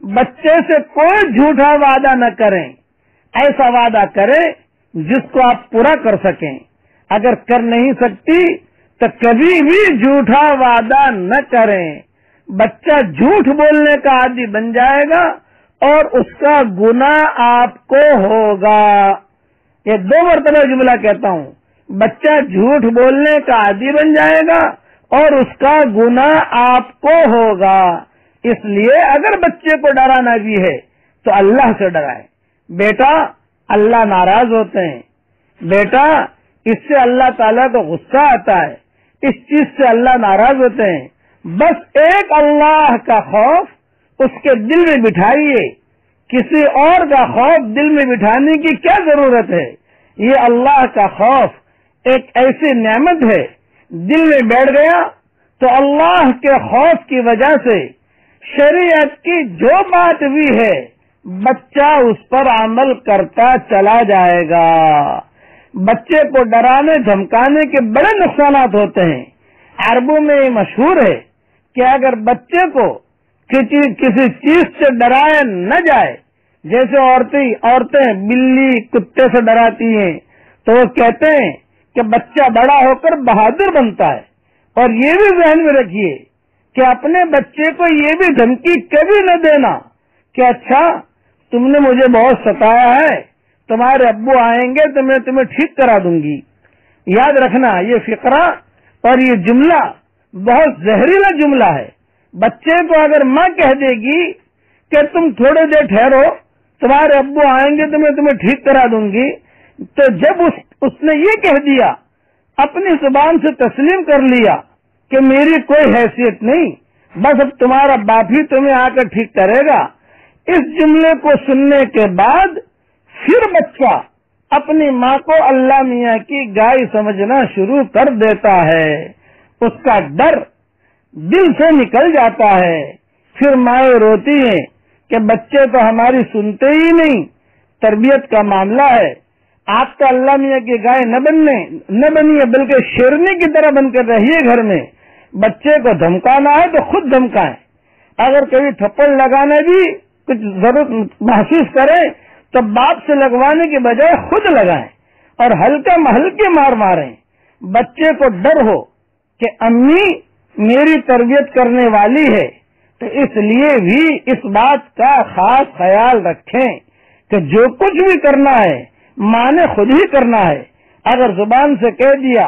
بچے سے کوئی جھوٹا وعدہ نہ کریں، ایسا وعدہ کریں جس کو آپ پورا کر سکیں۔ اگر کر نہیں سکتی تو کبھی بھی جھوٹا وعدہ نہ کریں۔ بچہ جھوٹ بولنے کا عادی بن جائے گا اور اس کا گناہ آپ کو ہوگا۔ یہ 2 مرتبہ جملہ کہتا ہوں، بچہ جھوٹ بولنے کا عادی بن جائے گا اور اس کا گناہ آپ کو ہوگا۔ اس لیے اگر بچے کو ڈرانا بھی ہے تو اللہ سے ڈرائے۔ بیٹا اللہ ناراض ہوتے ہیں، بیٹا اس سے اللہ تعالیٰ کو غصہ آتا ہے، اس چیز سے اللہ ناراض ہوتے ہیں۔ بس ایک اللہ کا خوف اس کے دل میں بٹھائیے، کسی اور کا خوف دل میں بٹھانے کی کیا ضرورت ہے؟ یہ اللہ کا خوف ایک ایسی نعمت ہے، دل میں بیٹھ گیا تو اللہ کے خوف کی وجہ سے شریعت کی جو بات بھی ہے بچہ اس پر عمل کرتا چلا جائے گا۔ بچے کو ڈرانے دھمکانے کے بڑے نقصانات ہوتے ہیں۔ عربوں میں یہ مشہور ہے کہ اگر بچے کو کسی چیز سے ڈرایا نہ جائے، جیسے عورتیں بلی کتے سے ڈراتی ہیں، تو وہ کہتے ہیں کہ بچہ بڑا ہو کر بہادر بنتا ہے۔ اور یہ بھی ذہن میں رکھیے کہ اپنے بچے کو یہ بھی دھمکی کبھی نہ دینا کہ اچھا تم نے مجھے بہت ستایا ہے، تمہارے ابو آئیں گے تو میں تمہیں ٹھیک کرا دوں گی۔ یاد رکھنا یہ فقرہ اور یہ جملہ بہت زہریلا جملہ ہے۔ بچے کو اگر ماں کہہ دے گی کہ تم تھوڑے دیر ٹھہرو، تمہارے ابو آئیں گے تو میں تمہیں ٹھیک کرا دوں گی، تو جب اس نے یہ کہہ دیا، اپنی زبان سے تسلیم کر لیا کہ میری کوئی حیثیت نہیں، بس اب تمہارا باپ ہی تمہیں آ کر ٹھیک کرے گا، اس جملے کو سننے کے بعد پھر بچہ اپنی ماں کو اللہ میاں کی گائے سمجھنا شروع کر دیتا ہے۔ اس کا ڈر دل سے نکل جاتا ہے۔ پھر مائیں روتی ہیں کہ بچے تو ہماری سنتے ہی نہیں، تربیت کا معاملہ ہے، آپ تو اللہ میاں کی گائے نہ بنیے بلکہ شیرنی کی طرح بن کر رہیے گھر میں۔ بچے کو دھمکانا ہے تو خود دھمکائیں، اگر کبھی تھپڑ لگانا بھی کچھ ضرورت محسوس کریں تو باپ سے لگوانے کے بجائے خود لگائیں اور ہلکے مار ماریں۔ بچے کو ڈر ہو کہ امی میری تربیت کرنے والی ہے، تو اس لیے بھی اس بات کا خاص خیال رکھیں کہ جو کچھ بھی کرنا ہے ماں نے خود ہی کرنا ہے۔ اگر زبان سے کہہ دیا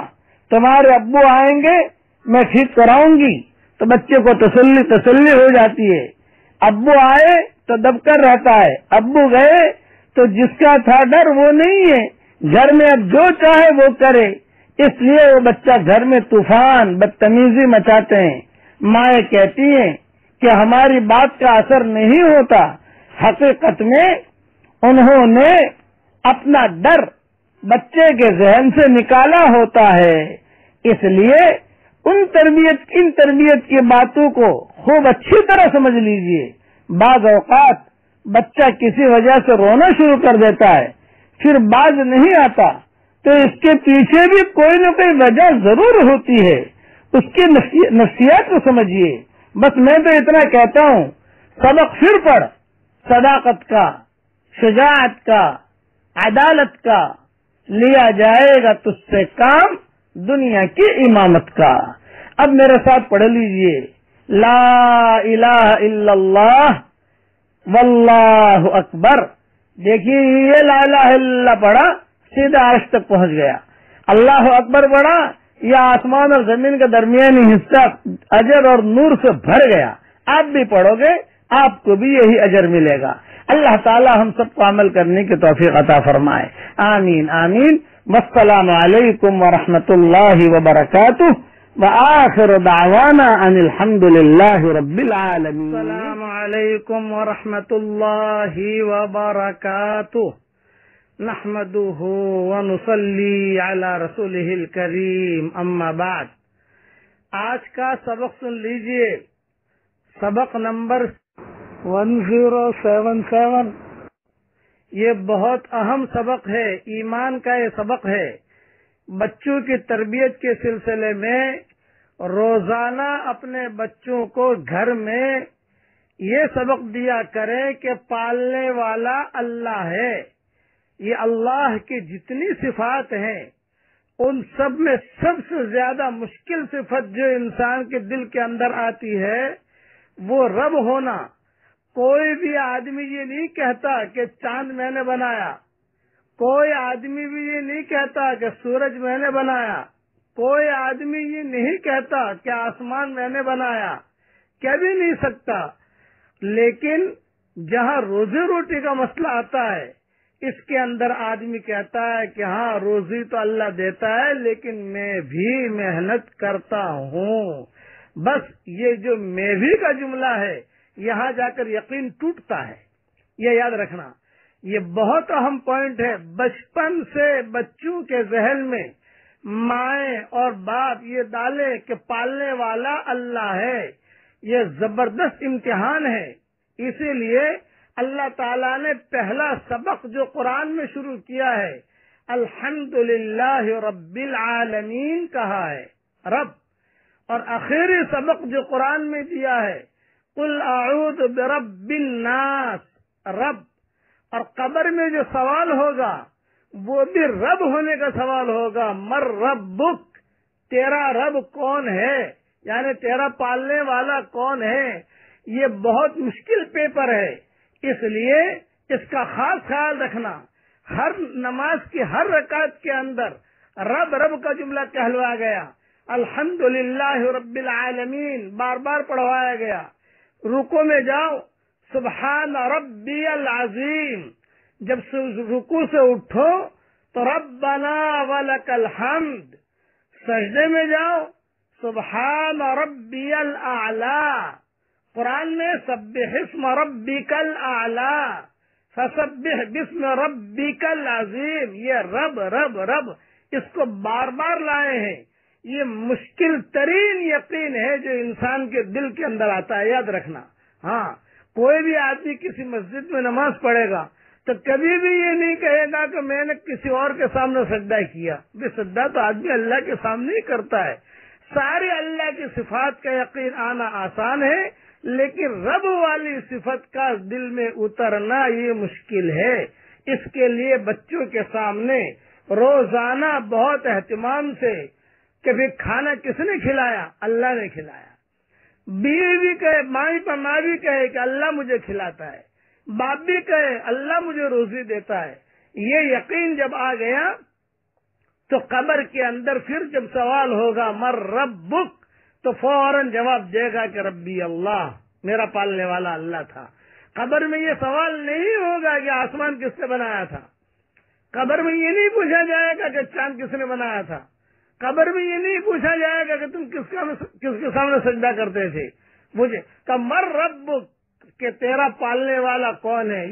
تمہارے ابو آئیں گے میں ٹھیک کراؤں گی، تو بچے کو تسلی ہو جاتی ہے۔ ابو آئے تو دب کر رہتا ہے، ابو گئے تو جس کا تھا ڈر وہ نہیں ہے، گھر میں اب جو چاہے وہ کرے، اس لیے وہ بچہ گھر میں طوفان بدتمیزی مچاتے ہیں۔ مائیں کہتی ہیں کہ ہماری بات کا اثر نہیں ہوتا، حقیقت میں انہوں نے اپنا ڈر بچے کے ذہن سے نکالا ہوتا ہے۔ اس لیے ان تربیت کی باتوں کو خوب اچھی طرح سمجھ لیجئے۔ بعض اوقات بچہ کسی وجہ سے رونا شروع کر دیتا ہے، پھر باز نہیں آتا، تو اس کے پیچھے بھی کوئی نہ کوئی وجہ ضرور ہوتی ہے۔ اس کی نفسیات کو سمجھیے۔ بس میں تو اتنا کہتا ہوں، سبق پھر پڑھ، صداقت کا، شجاعت کا، عدالت کا، لیا جائے گا تجھ سے کام دنیا کی امامت کا۔ اب میرے ساتھ پڑھ لیجئے، لا الہ الا اللہ واللہ اکبر۔ دیکھیے یہ لا الہ الا اللہ پڑھا سیدھا عرش تک پہنچ گیا، اللہ اکبر پڑھا یہ آسمان اور زمین کا درمیانی حصہ اجر اور نور سے بھر گیا۔ آپ بھی پڑھو گے آپ کو بھی یہی اجر ملے گا۔ اللہ تعالی ہم سب کو عمل کرنے کی توفیق عطا فرمائے، آمین آمین۔ والسلام علیکم ورحمۃ اللہ وبرکاتہ۔ وآخر دعوانا ان الحمد للہ رب العالمین۔ السلام علیکم ورحمۃ اللہ وبرکاتہ، نحمده ونصلی علی رسولہ الکریم، اما بعد۔ آج کا سبق سن لیجئے، سبق نمبر 1077۔ یہ بہت اہم سبق ہے، ایمان کا یہ سبق ہے۔ بچوں کی تربیت کے سلسلے میں روزانہ اپنے بچوں کو گھر میں یہ سبق دیا کریں کہ پالنے والا اللہ ہے۔ یہ اللہ کی جتنی صفات ہیں ان سب میں سب سے زیادہ مشکل صفت جو انسان کے دل کے اندر آتی ہے وہ رب ہونا۔ کوئی بھی آدمی یہ نہیں کہتا کہ چاند میں نے بنایا، کوئی آدمی بھی یہ نہیں کہتا کہ سورج میں نے بنایا، کوئی آدمی یہ نہیں کہتا کہ آسمان میں نے بنایا، کہہ بھی نہیں سکتا۔ لیکن جہاں روزی روٹی کا مسئلہ آتا ہے اس کے اندر آدمی کہتا ہے کہ ہاں روزی تو اللہ دیتا ہے لیکن میں بھی محنت کرتا ہوں۔ بس یہ جو میں بھی کا جملہ ہے یہاں جا کر یقین ٹوٹتا ہے، یہ یاد رکھنا۔ یہ بہت اہم پوائنٹ ہے۔ بچپن سے بچوں کے ذہن میں مائیں اور باپ یہ ڈالے کہ پالنے والا اللہ ہے، یہ زبردست امتحان ہے۔ اسی لیے اللہ تعالیٰ نے پہلا سبق جو قرآن میں شروع کیا ہے الحمدللہ رب العالمین کہا ہے، رب، اور آخری سبق جو قرآن میں دیا ہے قل اعوذ برب الناس، رب، اور قبر میں جو سوال ہوگا وہ بھی رب ہونے کا سوال ہوگا، مر ربک، تیرا رب کون ہے، یعنی تیرا پالنے والا کون ہے۔ یہ بہت مشکل پیپر ہے، اس لیے اس کا خاص خیال رکھنا۔ ہر نماز کی ہر رکعت کے اندر رب رب کا جملہ کہلوایا گیا، الحمدللہ رب العالمین بار بار پڑھوایا گیا۔ رکوع میں جاؤ سبحان ربی العظیم، جب رکوع سے اٹھو تو ربنا ولک الحمد، سجدے میں جاؤ سبحان ربی الاعلی، قرآن میں سبح اسم ربک الاعلی فسبح باسم ربک العظیم، یہ رب رب رب اس کو بار بار لائے ہیں۔ یہ مشکل ترین یقین ہے جو انسان کے دل کے اندر آتا ہے، یاد رکھنا۔ ہاں، کوئی بھی آدمی کسی مسجد میں نماز پڑھے گا تو کبھی بھی یہ نہیں کہے گا کہ میں نے کسی اور کے سامنے سجدہ کیا۔ سجدہ تو آدمی اللہ کے سامنے ہی کرتا ہے۔ سارے اللہ کی صفات کا یقین آنا آسان ہے لیکن رب والی صفت کا دل میں اترنا یہ مشکل ہے۔ اس کے لیے بچوں کے سامنے روزانہ بہت اہتمام سے کہ بھی کھانا کس نے کھلایا، اللہ نے کھلایا۔ بیوی بھی کہے، ماں بھی کہے کہ اللہ مجھے کھلاتا ہے، باپ بھی کہے اللہ مجھے روزی دیتا ہے۔ یہ یقین جب آ گیا تو قبر کے اندر پھر جب سوال ہوگا مر ربک تو فوراً جواب دے گا کہ ربی اللہ، میرا پالنے والا اللہ تھا۔ قبر میں یہ سوال نہیں ہوگا کہ آسمان کس نے بنایا تھا، قبر میں یہ نہیں پوچھا جائے گا کہ چاند کس نے بنایا تھا، قبر میں یہ نہیں پوچھا جائے گا کہ تم کس کے سامنے سجدہ کرتے تھے، مجھے کہ مر ربک، کہ تیرا پالنے والا کون ہے۔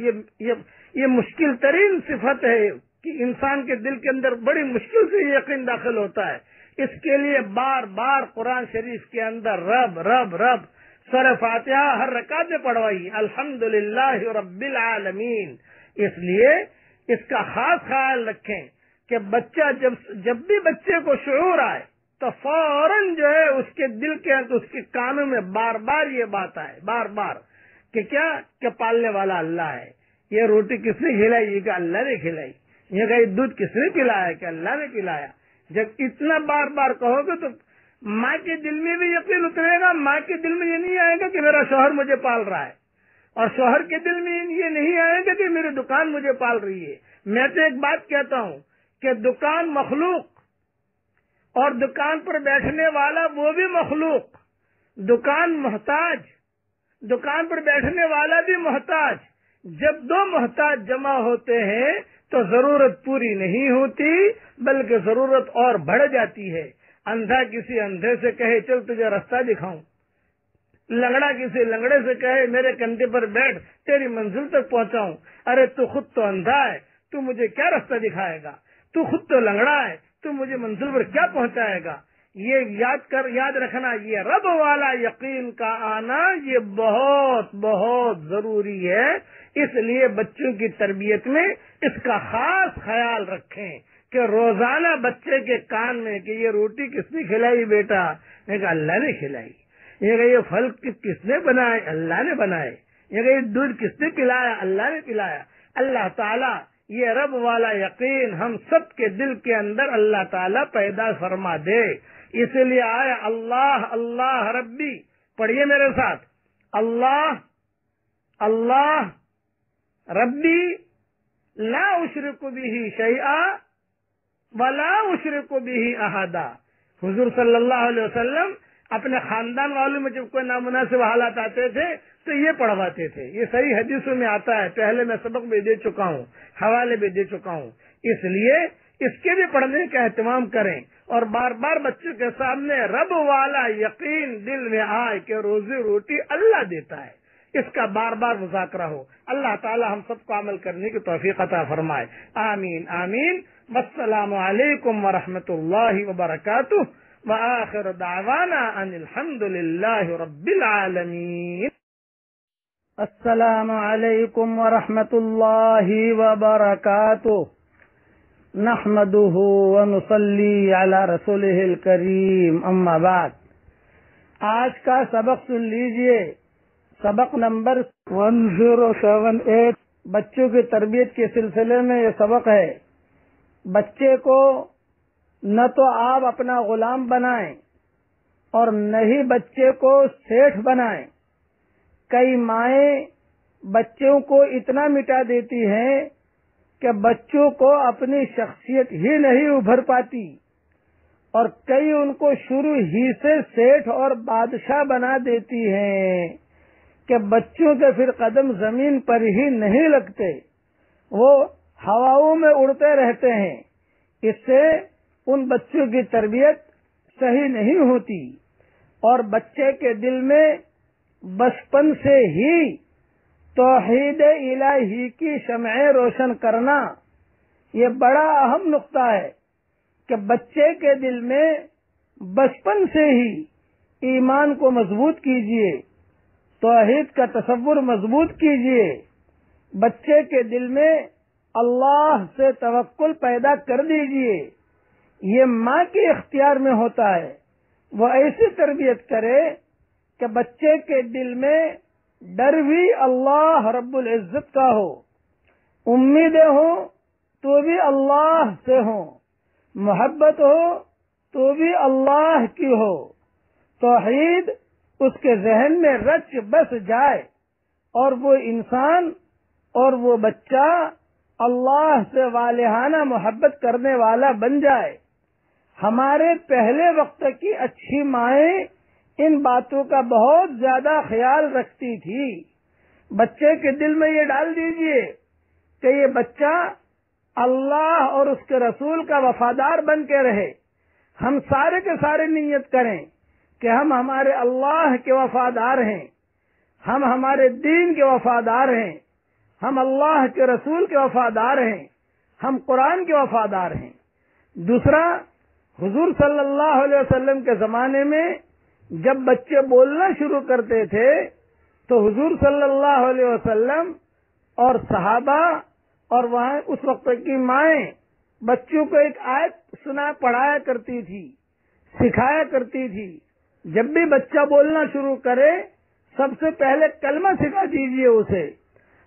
یہ مشکل ترین صفت ہے کہ انسان کے دل کے اندر بڑی مشکل سے یہ یقین داخل ہوتا ہے۔ اس کے لیے بار بار قرآن شریف کے اندر رب رب رب، سورہ فاتحہ ہر رکعت میں پڑھوائی الحمدللہ رب العالمین۔ اس لیے اس کا خاص خیال رکھیں کہ بچہ جب بھی بچے کو شعور آئے تو فوراً جو ہے اس کے دل کے اندر، اس کے کانوں میں بار بار یہ بات آئے، بار بار کہ کیا، کہ پالنے والا اللہ ہے۔ یہ روٹی کس نے کھلائی، یہ کہ اللہ نے کھلائی۔ یہ کہ دودھ کس نے پلایا، کہ اللہ نے پلایا۔ جب اتنا بار بار کہو گے تو ماں کے دل میں بھی یقین اترے گا۔ ماں کے دل میں یہ نہیں آئے گا کہ میرا شوہر مجھے پال رہا ہے، اور شوہر کے دل میں یہ نہیں آئے گا کہ میری دکان مجھے پال رہی ہے۔ میں تو ایک بات کہتا ہوں کہ دکان مخلوق اور دکان پر بیٹھنے والا وہ بھی مخلوق، دکان محتاج، دکان پر بیٹھنے والا بھی محتاج۔ جب دو محتاج جمع ہوتے ہیں تو ضرورت پوری نہیں ہوتی بلکہ ضرورت اور بڑھ جاتی ہے۔ اندھا کسی اندھے سے کہے چل تجھے راستہ دکھاؤں، لنگڑا کسی لنگڑے سے کہے میرے کندھے پر بیٹھ تیری منزل تک پہنچاؤں، ارے تو خود تو اندھا ہے، تو مجھے کیا راستہ دکھائے گا؟ تو خود تو لنگڑا ہے، تو مجھے منزل پر کیا پہنچائے گا؟ یہ یاد رکھنا، یہ رب والا یقین کا آنا یہ بہت بہت ضروری ہے۔ اس لیے بچوں کی تربیت میں اس کا خاص خیال رکھیں کہ روزانہ بچے کے کان میں کہ یہ روٹی کس نے کھلائی بیٹا؟ میں کہا اللہ نے کھلائی۔ یہ پھل کس نے بنائے؟ اللہ نے بنائے۔ یہ دودھ کس نے پلایا؟ اللہ نے پلایا۔ اللہ تعالیٰ یہ رب والا یقین ہم سب کے دل کے اندر اللہ تعالیٰ پیدا فرما دے۔ اس لیے آیا اللہ اللہ ربی، پڑھیے میرے ساتھ، اللہ اللہ ربی لا اشرک بہ شیئا ولا اشرک بہ احدا۔ حضور صلی اللہ علیہ وسلم اپنے خاندان والوں میں جب کوئی نامناسب حالات آتے تھے تو یہ پڑھواتے تھے۔ یہ صحیح حدیثوں میں آتا ہے، پہلے میں سبق بھی دے چکا ہوں، حوالے بھی دے چکا ہوں۔ اس لیے اس کے بھی پڑھنے کا اہتمام کریں اور بار بار بچوں کے سامنے رب والا یقین دل میں آئے کہ روزی روٹی اللہ دیتا ہے، اس کا بار بار مذاکرہ ہو۔ اللہ تعالی ہم سب کو عمل کرنے کی توفیق عطا فرمائے، آمین آمین۔ والسلام علیکم ورحمۃ اللہ وبرکاتہ، وآخر دعوانا ان الحمد للہ رب العالمین۔ السلام علیکم ورحمۃ اللہ وبرکاتہ، نحمده ونصلی علی رسولہ الکریم، اما بعد۔ آج کا سبق سن لیجئے، سبق نمبر 1078، بچوں کی تربیت کے سلسلے میں یہ سبق ہے۔ بچے کو نہ تو آپ اپنا غلام بنائیں اور نہ ہی بچے کو سیٹھ بنائیں۔ کئی مائیں بچوں کو اتنا مٹا دیتی ہیں کہ بچوں کو اپنی شخصیت ہی نہیں ابھر پاتی، اور کئی ان کو شروع ہی سے سیٹھ اور بادشاہ بنا دیتی ہیں کہ بچوں کے پھر قدم زمین پر ہی نہیں لگتے، وہ ہواؤں میں اڑتے رہتے ہیں۔ اس سے ان بچوں کی تربیت صحیح نہیں ہوتی، اور بچے کے دل میں بچپن سے ہی توحید الہی کی شمعیں روشن کرنا یہ بڑا اہم نقطہ ہے کہ بچے کے دل میں بچپن سے ہی ایمان کو مضبوط کیجیے، توحید کا تصور مضبوط کیجیے، بچے کے دل میں اللہ سے توکل پیدا کر دیجیے۔ یہ ماں کے اختیار میں ہوتا ہے، وہ ایسی تربیت کرے کہ بچے کے دل میں ڈر بھی اللہ رب العزت کا ہو، امیدیں ہوں تو بھی اللہ سے ہوں، محبت ہو تو بھی اللہ کی ہو، توحید اس کے ذہن میں رچ بس جائے، اور وہ انسان اور وہ بچہ اللہ سے والہانہ محبت کرنے والا بن جائے۔ ہمارے پہلے وقت کی اچھی مائیں ان باتوں کا بہت زیادہ خیال رکھتی تھی۔ بچے کے دل میں یہ ڈال دیجئے کہ یہ بچہ اللہ اور اس کے رسول کا وفادار بن کے رہے۔ ہم سارے کے سارے نیت کریں کہ ہم ہمارے اللہ کے وفادار ہیں، ہم ہمارے دین کے وفادار ہیں، ہم اللہ کے رسول کے وفادار ہیں، ہم قرآن کے وفادار ہیں۔ دوسرا، حضور صلی اللہ علیہ وسلم کے زمانے میں جب بچے بولنا شروع کرتے تھے تو حضور صلی اللہ علیہ وسلم اور صحابہ اور وہاں اس وقت کی مائیں بچوں کو ایک آیت پڑھایا کرتی تھی، سکھایا کرتی تھی۔ جب بھی بچہ بولنا شروع کرے سب سے پہلے کلمہ سکھا دیجیے اسے،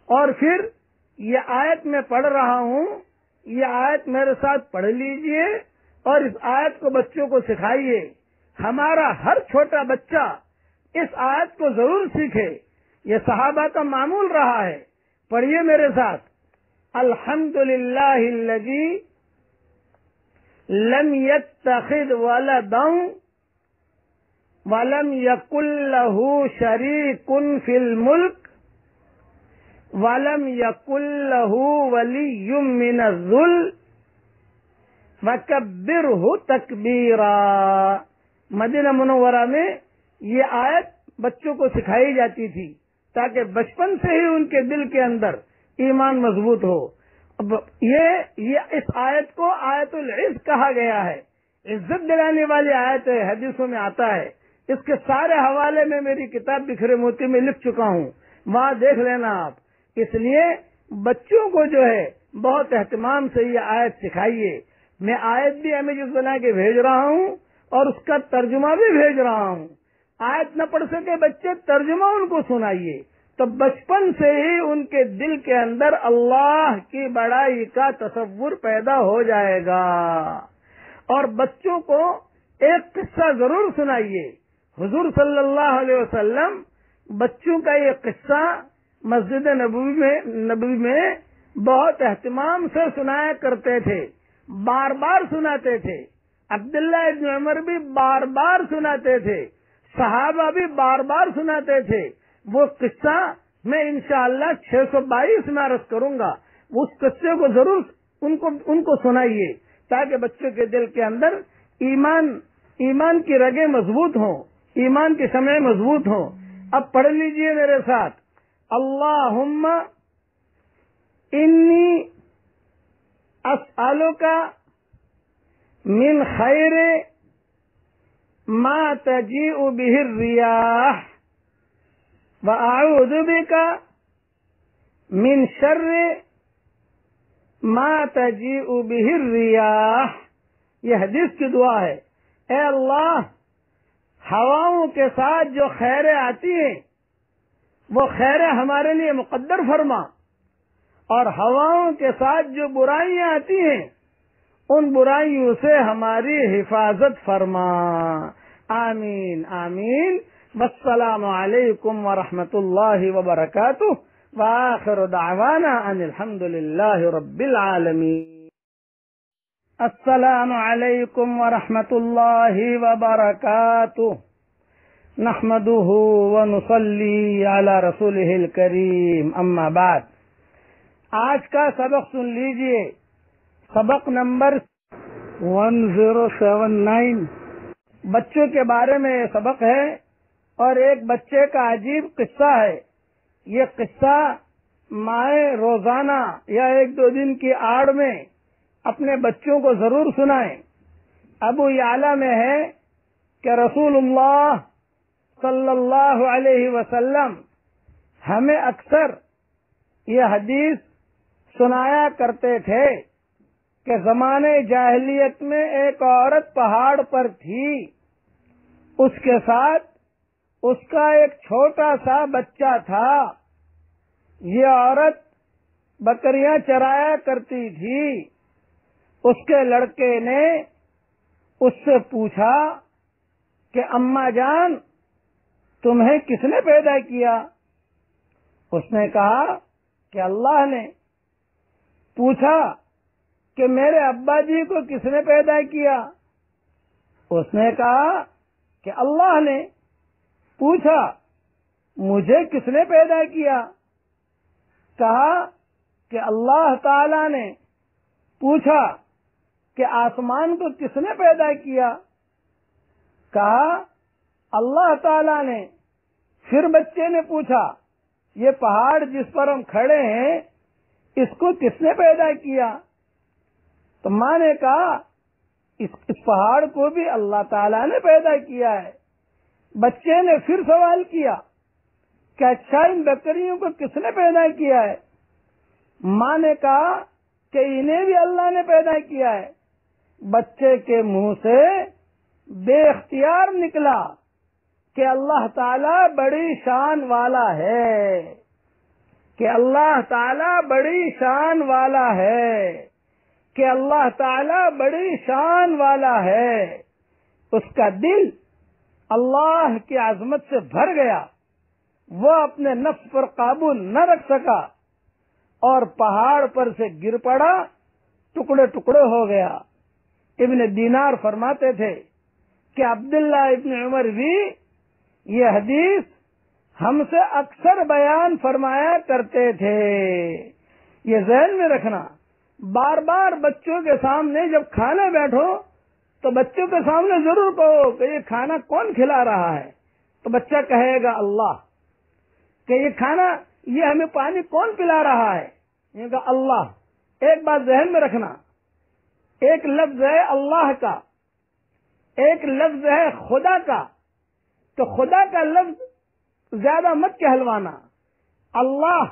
اور پھر یہ آیت میں پڑھ رہا ہوں، یہ آیت میرے ساتھ پڑھ لیجئے اور اس آیت کو بچوں کو سکھائیے۔ ہمارا ہر چھوٹا بچہ اس آیت کو ضرور سیکھے، یہ صحابہ کا معمول رہا ہے۔ پڑھیے میرے ساتھ، الحمدللہ الذی لم یتخذ ولدا ولم یکن لہ شریک فی الملک ولم یکن لہ ولی من الذل وَكَبِّرْهُ تَكْبِيرًا۔ مدینہ منورہ میں یہ آیت بچوں کو سکھائی جاتی تھی تاکہ بچپن سے ہی ان کے دل کے اندر ایمان مضبوط ہو۔ اب یہ اس آیت کو آیت العز کہا گیا ہے، عزت دلانے والی آیت ہے، حدیثوں میں آتا ہے۔ اس کے سارے حوالے میں میری کتاب بکھرے موتی میں لکھ چکا ہوں، وہاں دیکھ لینا آپ۔ اس لیے بچوں کو جو ہے بہت اہتمام سے یہ آیت سکھائیے۔ میں آیت بھی امیجز بنا کے بھیج رہا ہوں اور اس کا ترجمہ بھی بھیج رہا ہوں۔ آیت نہ پڑھ سکے بچے، ترجمہ ان کو سنائیے، تو بچپن سے ہی ان کے دل کے اندر اللہ کی بڑائی کا تصور پیدا ہو جائے گا۔ اور بچوں کو ایک قصہ ضرور سنائیے۔ حضور صلی اللہ علیہ وسلم بچوں کا یہ قصہ مسجد نبوی میں بہت اہتمام سے سنایا کرتے تھے، بار بار سناتے تھے۔ عبداللہ ابن عمر بھی بار بار سناتے تھے، صحابہ بھی بار بار سناتے تھے۔ وہ قصہ میں انشاءاللہ 622 میں عرض کروں گا، اس قصے کو ضرور ان کو سنائیے تاکہ بچوں کے دل کے اندر ایمان کی رگیں مضبوط ہوں، ایمان کی شمعیں مضبوط ہوں۔ اب پڑھ لیجئے میرے ساتھ، اللہم انی اسألک من خیر ما تجیء به الریاح وأعوذ بک من شر ما تجیء به الریاح۔ یہ حدیث کی دعا ہے، اے اللہ ہواؤں کے ساتھ جو خیریں آتی ہیں وہ خیریں ہمارے لیے مقدر فرما، اور ہواؤں کے ساتھ جو برائیاں آتی ہیں ان برائیوں سے ہماری حفاظت فرما۔ آمین آمین۔ والسلام علیکم ورحمۃ اللہ وبرکاتہ، وآخر دعوانا ان الحمد للہ رب العالمین۔ السلام علیکم ورحمۃ اللہ وبرکاتہ، نحمده ونصلی علی رسولہ الکریم، اما بعد۔ آج کا سبق سن لیجئے، سبق نمبر 1079 بچوں کے بارے میں یہ سبق ہے، اور ایک بچے کا عجیب قصہ ہے۔ یہ قصہ مائیں روزانہ یا ایک دو دن کی آڑ میں اپنے بچوں کو ضرور سنائیں۔ ابو یعلا میں ہے کہ رسول اللہ صلی اللہ علیہ وسلم ہمیں اکثر یہ حدیث سنایا کرتے تھے کہ زمانے جاہلیت میں ایک عورت پہاڑ پر تھی، اس کے ساتھ اس کا ایک چھوٹا سا بچہ تھا۔ یہ عورت بکریاں چرایا کرتی تھی۔ اس کے لڑکے نے اس سے پوچھا کہ اماں جان تمہیں کس نے پیدا کیا؟ اس نے کہا کہ اللہ نے۔ پوچھا کہ میرے ابا جی کو کس نے پیدا کیا؟ اس نے کہا کہ اللہ نے۔ پوچھا مجھے کس نے پیدا کیا؟ کہا کہ اللہ تعالی نے۔ پوچھا کہ آسمان کو کس نے پیدا کیا؟ کہا اللہ تعالی نے۔ پھر بچے نے پوچھا یہ پہاڑ جس پر ہم کھڑے ہیں اس کو کس نے پیدا کیا؟ تو ماں نے کہا اس پہاڑ کو بھی اللہ تعالیٰ نے پیدا کیا ہے۔ بچے نے پھر سوال کیا کہ اچھا ان بکریوں کو کس نے پیدا کیا ہے؟ ماں نے کہا کہ انہیں بھی اللہ نے پیدا کیا ہے۔ بچے کے منہ سے بے اختیار نکلا کہ اللہ تعالیٰ بڑی شان والا ہے، کہ اللہ تعالیٰ بڑی شان والا ہے، کہ اللہ تعالیٰ بڑی شان والا ہے۔ اس کا دل اللہ کی عظمت سے بھر گیا، وہ اپنے نفس پر قابو نہ رکھ سکا اور پہاڑ پر سے گر پڑا، ٹکڑے ٹکڑے ہو گیا۔ ابن دینار فرماتے تھے کہ عبداللہ ابن عمر بھی یہ حدیث ہم سے اکثر بیان فرمایا کرتے تھے۔ یہ ذہن میں رکھنا بار بار بچوں کے سامنے جب کھانے بیٹھو تو بچوں کے سامنے ضرور کہو کہ یہ کھانا کون کھلا رہا ہے، تو بچہ کہے گا اللہ، کہ یہ کھانا، یہ ہمیں پانی کون پلا رہا ہے، یہ کہا اللہ۔ ایک بات ذہن میں رکھنا، ایک لفظ ہے اللہ کا، ایک لفظ ہے خدا کا، تو خدا کا لفظ زیادہ مت کہلوانا، اللہ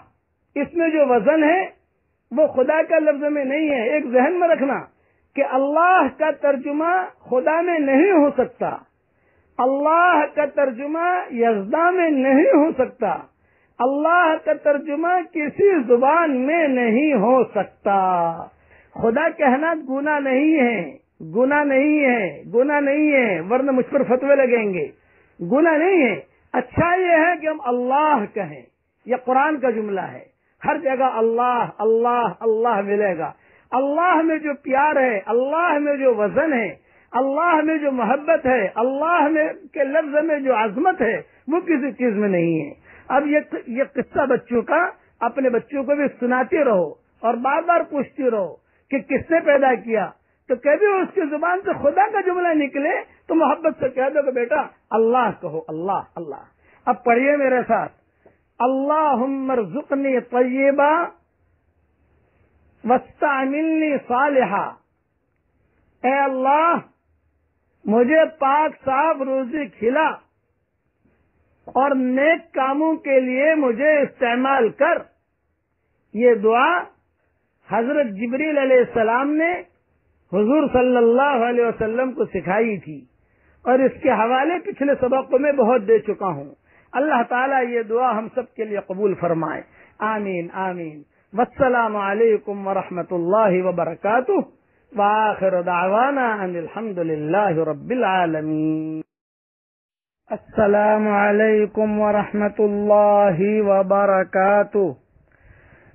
اس میں جو وزن ہے وہ خدا کا لفظ میں نہیں ہے۔ ایک ذہن میں رکھنا کہ اللہ کا ترجمہ خدا میں نہیں ہو سکتا، اللہ کا ترجمہ یزداں میں نہیں ہو سکتا، اللہ کا ترجمہ کسی زبان میں نہیں ہو سکتا۔ خدا کہنا گناہ نہیں ہے، گناہ نہیں ہے، گناہ نہیں ہے، ورنہ مجھ پر فتوے لگیں گے، گناہ نہیں ہے۔ اچھا یہ ہے کہ ہم اللہ کہیں، یہ قرآن کا جملہ ہے، ہر جگہ اللہ اللہ اللہ ملے گا۔ اللہ میں جو پیار ہے، اللہ میں جو وزن ہے، اللہ میں جو محبت ہے، اللہ میں کے لفظ میں جو عظمت ہے، وہ کسی چیز میں نہیں ہے۔ اب یہ قصہ بچوں کا اپنے بچوں کو بھی سناتے رہو اور بار بار پوچھتے رہو کہ کس نے پیدا کیا، تو کبھی اس کی زبان سے خدا کا جملہ نکلے تو محبت سے کہہ دو کہ بیٹا اللہ کہو، اللہ اللہ۔ اب پڑھیے میرے ساتھ، اللہم ارزقنی طیبا واستعملنی صالحا، اے اللہ مجھے پاک صاف روزی کھلا اور نیک کاموں کے لیے مجھے استعمال کر۔ یہ دعا حضرت جبریل علیہ السلام نے حضور صلی اللہ علیہ وسلم کو سکھائی تھی، اور اس کے حوالے پچھلے سبق میں بہت دے چکا ہوں۔ اللہ تعالیٰ یہ دعا ہم سب کے لیے قبول فرمائے، آمین آمین۔ والسلام علیکم ورحمۃ اللہ وبرکاتہ، وآخر دعوانا ان الحمد للہ رب العالمین۔ السلام علیکم ورحمۃ اللہ وبرکاتہ،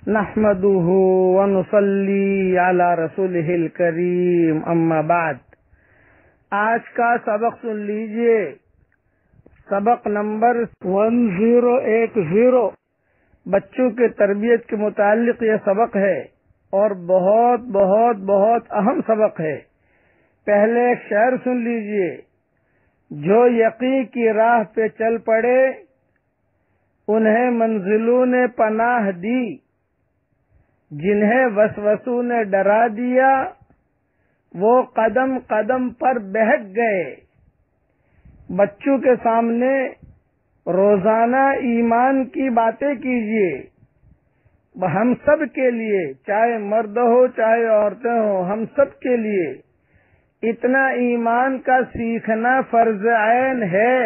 نحمده ونصلی علی رسولہ الکریم، اما بعد۔ آج کا سبق سن لیجئے، سبق نمبر 1010، بچوں کے تربیت کے متعلق یہ سبق ہے اور بہت بہت بہت اہم سبق ہے۔ پہلے ایک شعر سن لیجئے، جو یقین کی راہ پہ چل پڑے انہیں منزلوں نے پناہ دی، جنہیں وسوسوں نے ڈرا دیا وہ قدم قدم پر بہک گئے۔ بچوں کے سامنے روزانہ ایمان کی باتیں کیجیے، ہم سب کے لیے، چاہے مرد ہو چاہے عورتیں ہوں، ہم سب کے لیے اتنا ایمان کا سیکھنا فرض عین ہے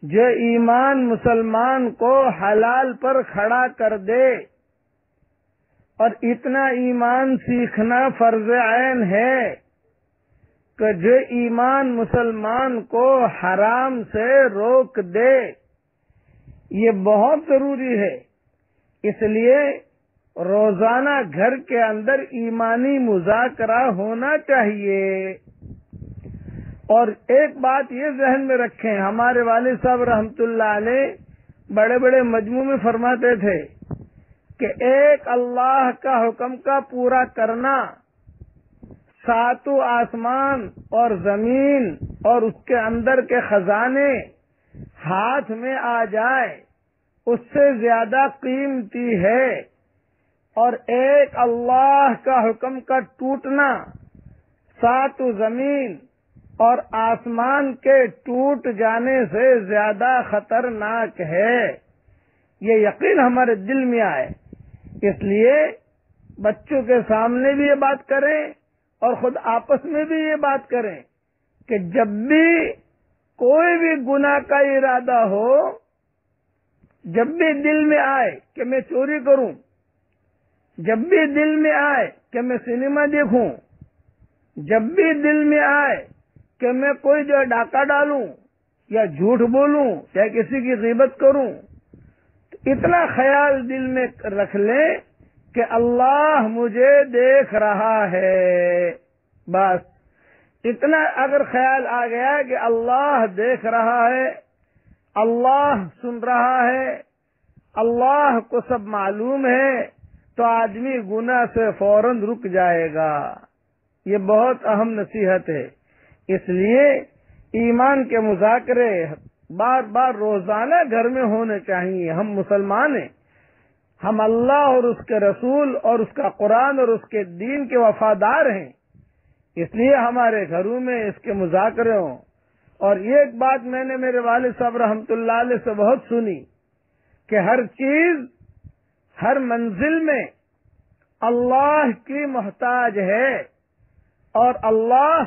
جو ایمان مسلمان کو حلال پر کھڑا کر دے، اور اتنا ایمان سیکھنا فرض عین ہے کہ جو ایمان مسلمان کو حرام سے روک دے۔ یہ بہت ضروری ہے، اس لیے روزانہ گھر کے اندر ایمانی مذاکرہ ہونا چاہیے۔ اور ایک بات یہ ذہن میں رکھیں، ہمارے والد صاحب رحمت اللہ علیہ بڑے بڑے مجموع میں فرماتے تھے کہ ایک اللہ کا حکم کا پورا کرنا، ساتوں آسمان اور زمین اور اس کے اندر کے خزانے ہاتھ میں آ جائے اس سے زیادہ قیمتی ہے، اور ایک اللہ کا حکم کا ٹوٹنا ساتوں زمین اور آسمان کے ٹوٹ جانے سے زیادہ خطرناک ہے۔ یہ یقین ہمارے دل میں آئے، اس لیے بچوں کے سامنے بھی یہ بات کریں اور خود آپس میں بھی یہ بات کریں کہ جب بھی کوئی بھی گناہ کا ارادہ ہو، جب بھی دل میں آئے کہ میں چوری کروں، جب بھی دل میں آئے کہ میں سنیما دیکھوں، جب بھی دل میں آئے کہ میں کوئی جو ڈاکہ ڈالوں یا جھوٹ بولوں یا کسی کی غیبت کروں، تو اتنا خیال دل میں رکھ لیں کہ اللہ مجھے دیکھ رہا ہے۔ بس اتنا اگر خیال آ گیا کہ اللہ دیکھ رہا ہے، اللہ سن رہا ہے، اللہ کو سب معلوم ہے، تو آدمی گناہ سے فوراً رک جائے گا۔ یہ بہت اہم نصیحت ہے۔ اس لیے ایمان کے مذاکرے بار بار روزانہ گھر میں ہونے چاہیے۔ ہم مسلمان ہیں، ہم اللہ اور اس کے رسول اور اس کا قرآن اور اس کے دین کے وفادار ہیں، اس لیے ہمارے گھروں میں اس کے مذاکرے ہوں۔ اور ایک بات میں نے میرے والد صاحب رحمۃ اللہ علیہ سے بہت سنی کہ ہر چیز، ہر منزل میں اللہ کی محتاج ہے، اور اللہ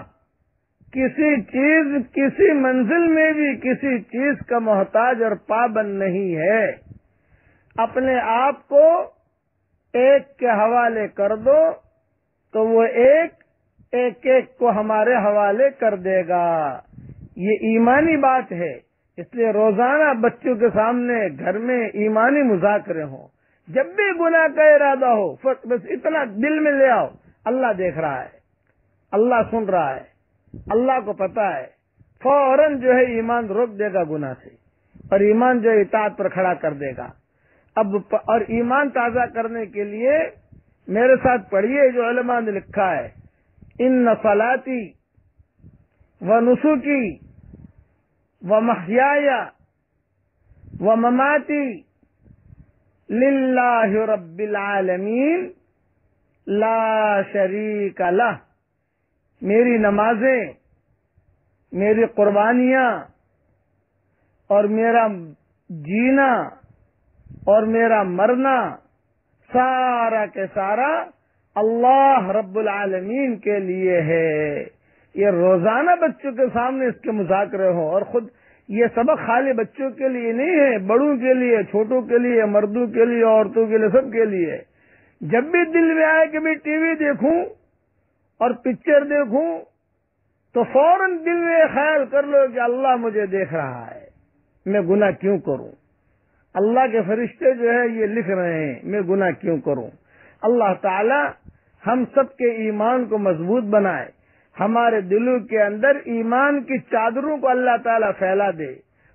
کسی چیز، کسی منزل میں بھی کسی چیز کا محتاج اور پابند نہیں ہے۔ اپنے آپ کو ایک کے حوالے کر دو تو وہ ایک کو ہمارے حوالے کر دے گا۔ یہ ایمانی بات ہے۔ اس لیے روزانہ بچوں کے سامنے گھر میں ایمانی مذاکرے ہوں۔ جب بھی گناہ کا ارادہ ہو بس اتنا دل میں لے آؤ، اللہ دیکھ رہا ہے، اللہ سن رہا ہے، اللہ کو پتا ہے، فوراً جو ہے ایمان روک دے گا گناہ سے، اور ایمان جو ہے اطاعت پر کھڑا کر دے گا۔ اور ایمان تازہ کرنے کے لیے میرے ساتھ پڑھیے جو علماء نے لکھا ہے، ان صلاتی و نسکی و محیای و مماتی للہ رب العالمین لا شریک لہ۔ میری نمازیں، میری قربانیاں اور میرا جینا اور میرا مرنا سارا کے سارا اللہ رب العالمین کے لیے ہے۔ یہ روزانہ بچوں کے سامنے اس کے مذاکرے ہوں۔ اور خود یہ سبق خالی بچوں کے لیے نہیں ہے، بڑوں کے لیے، چھوٹوں کے لیے، مردوں کے لیے، عورتوں کے لیے، سب کے لیے۔ جب بھی دل میں آئے کہ میں ٹی وی دیکھوں اور پکچر دیکھوں تو فوراً دل میں خیال کر لو کہ اللہ مجھے دیکھ رہا ہے، میں گناہ کیوں کروں؟ اللہ کے فرشتے جو ہے یہ لکھ رہے ہیں، میں گناہ کیوں کروں؟ اللہ تعالی ہم سب کے ایمان کو مضبوط بنائے، ہمارے دلوں کے اندر ایمان کی چادروں کو اللہ تعالیٰ پھیلا دے،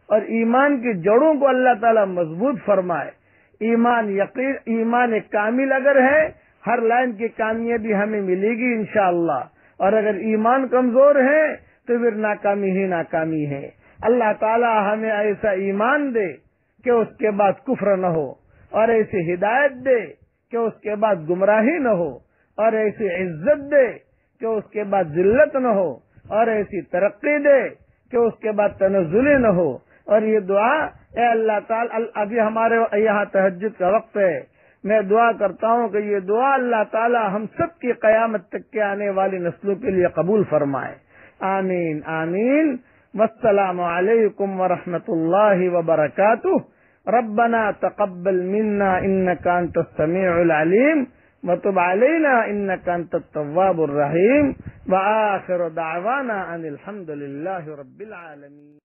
اور ایمان کی جڑوں کو اللہ تعالیٰ مضبوط فرمائے۔ ایمان کامل اگر ہے، ہر لائن کی کامیابی ہمیں ملے گی انشاءاللہ، اور اگر ایمان کمزور ہے تو پھر ناکامی ہی ناکامی ہے۔ اللہ تعالیٰ ہمیں ایسا ایمان دے کہ اس کے بعد کفر نہ ہو، اور ایسی ہدایت دے کہ اس کے بعد گمراہی نہ ہو، اور ایسی عزت دے کہ اس کے بعد ذلت نہ ہو، اور ایسی ترقی دے کہ اس کے بعد تنزلی نہ ہو۔ اور یہ دعا اے اللہ تعالی، ابھی ہمارے یہاں تہجد کا وقت ہے، میں دعا کرتا ہوں کہ یہ دعا اللہ تعالی ہم سب کی قیامت تک کے آنے والی نسلوں کے لیے قبول فرمائے۔ آمین آمین۔ والسلام علیکم ورحمۃ اللہ وبرکاتہ۔ ربنا تقبل منا انك انت السميع العليم وتب علينا انك انت التواب الرحيم، وآخر دعوانا ان الحمد لله رب العالمين۔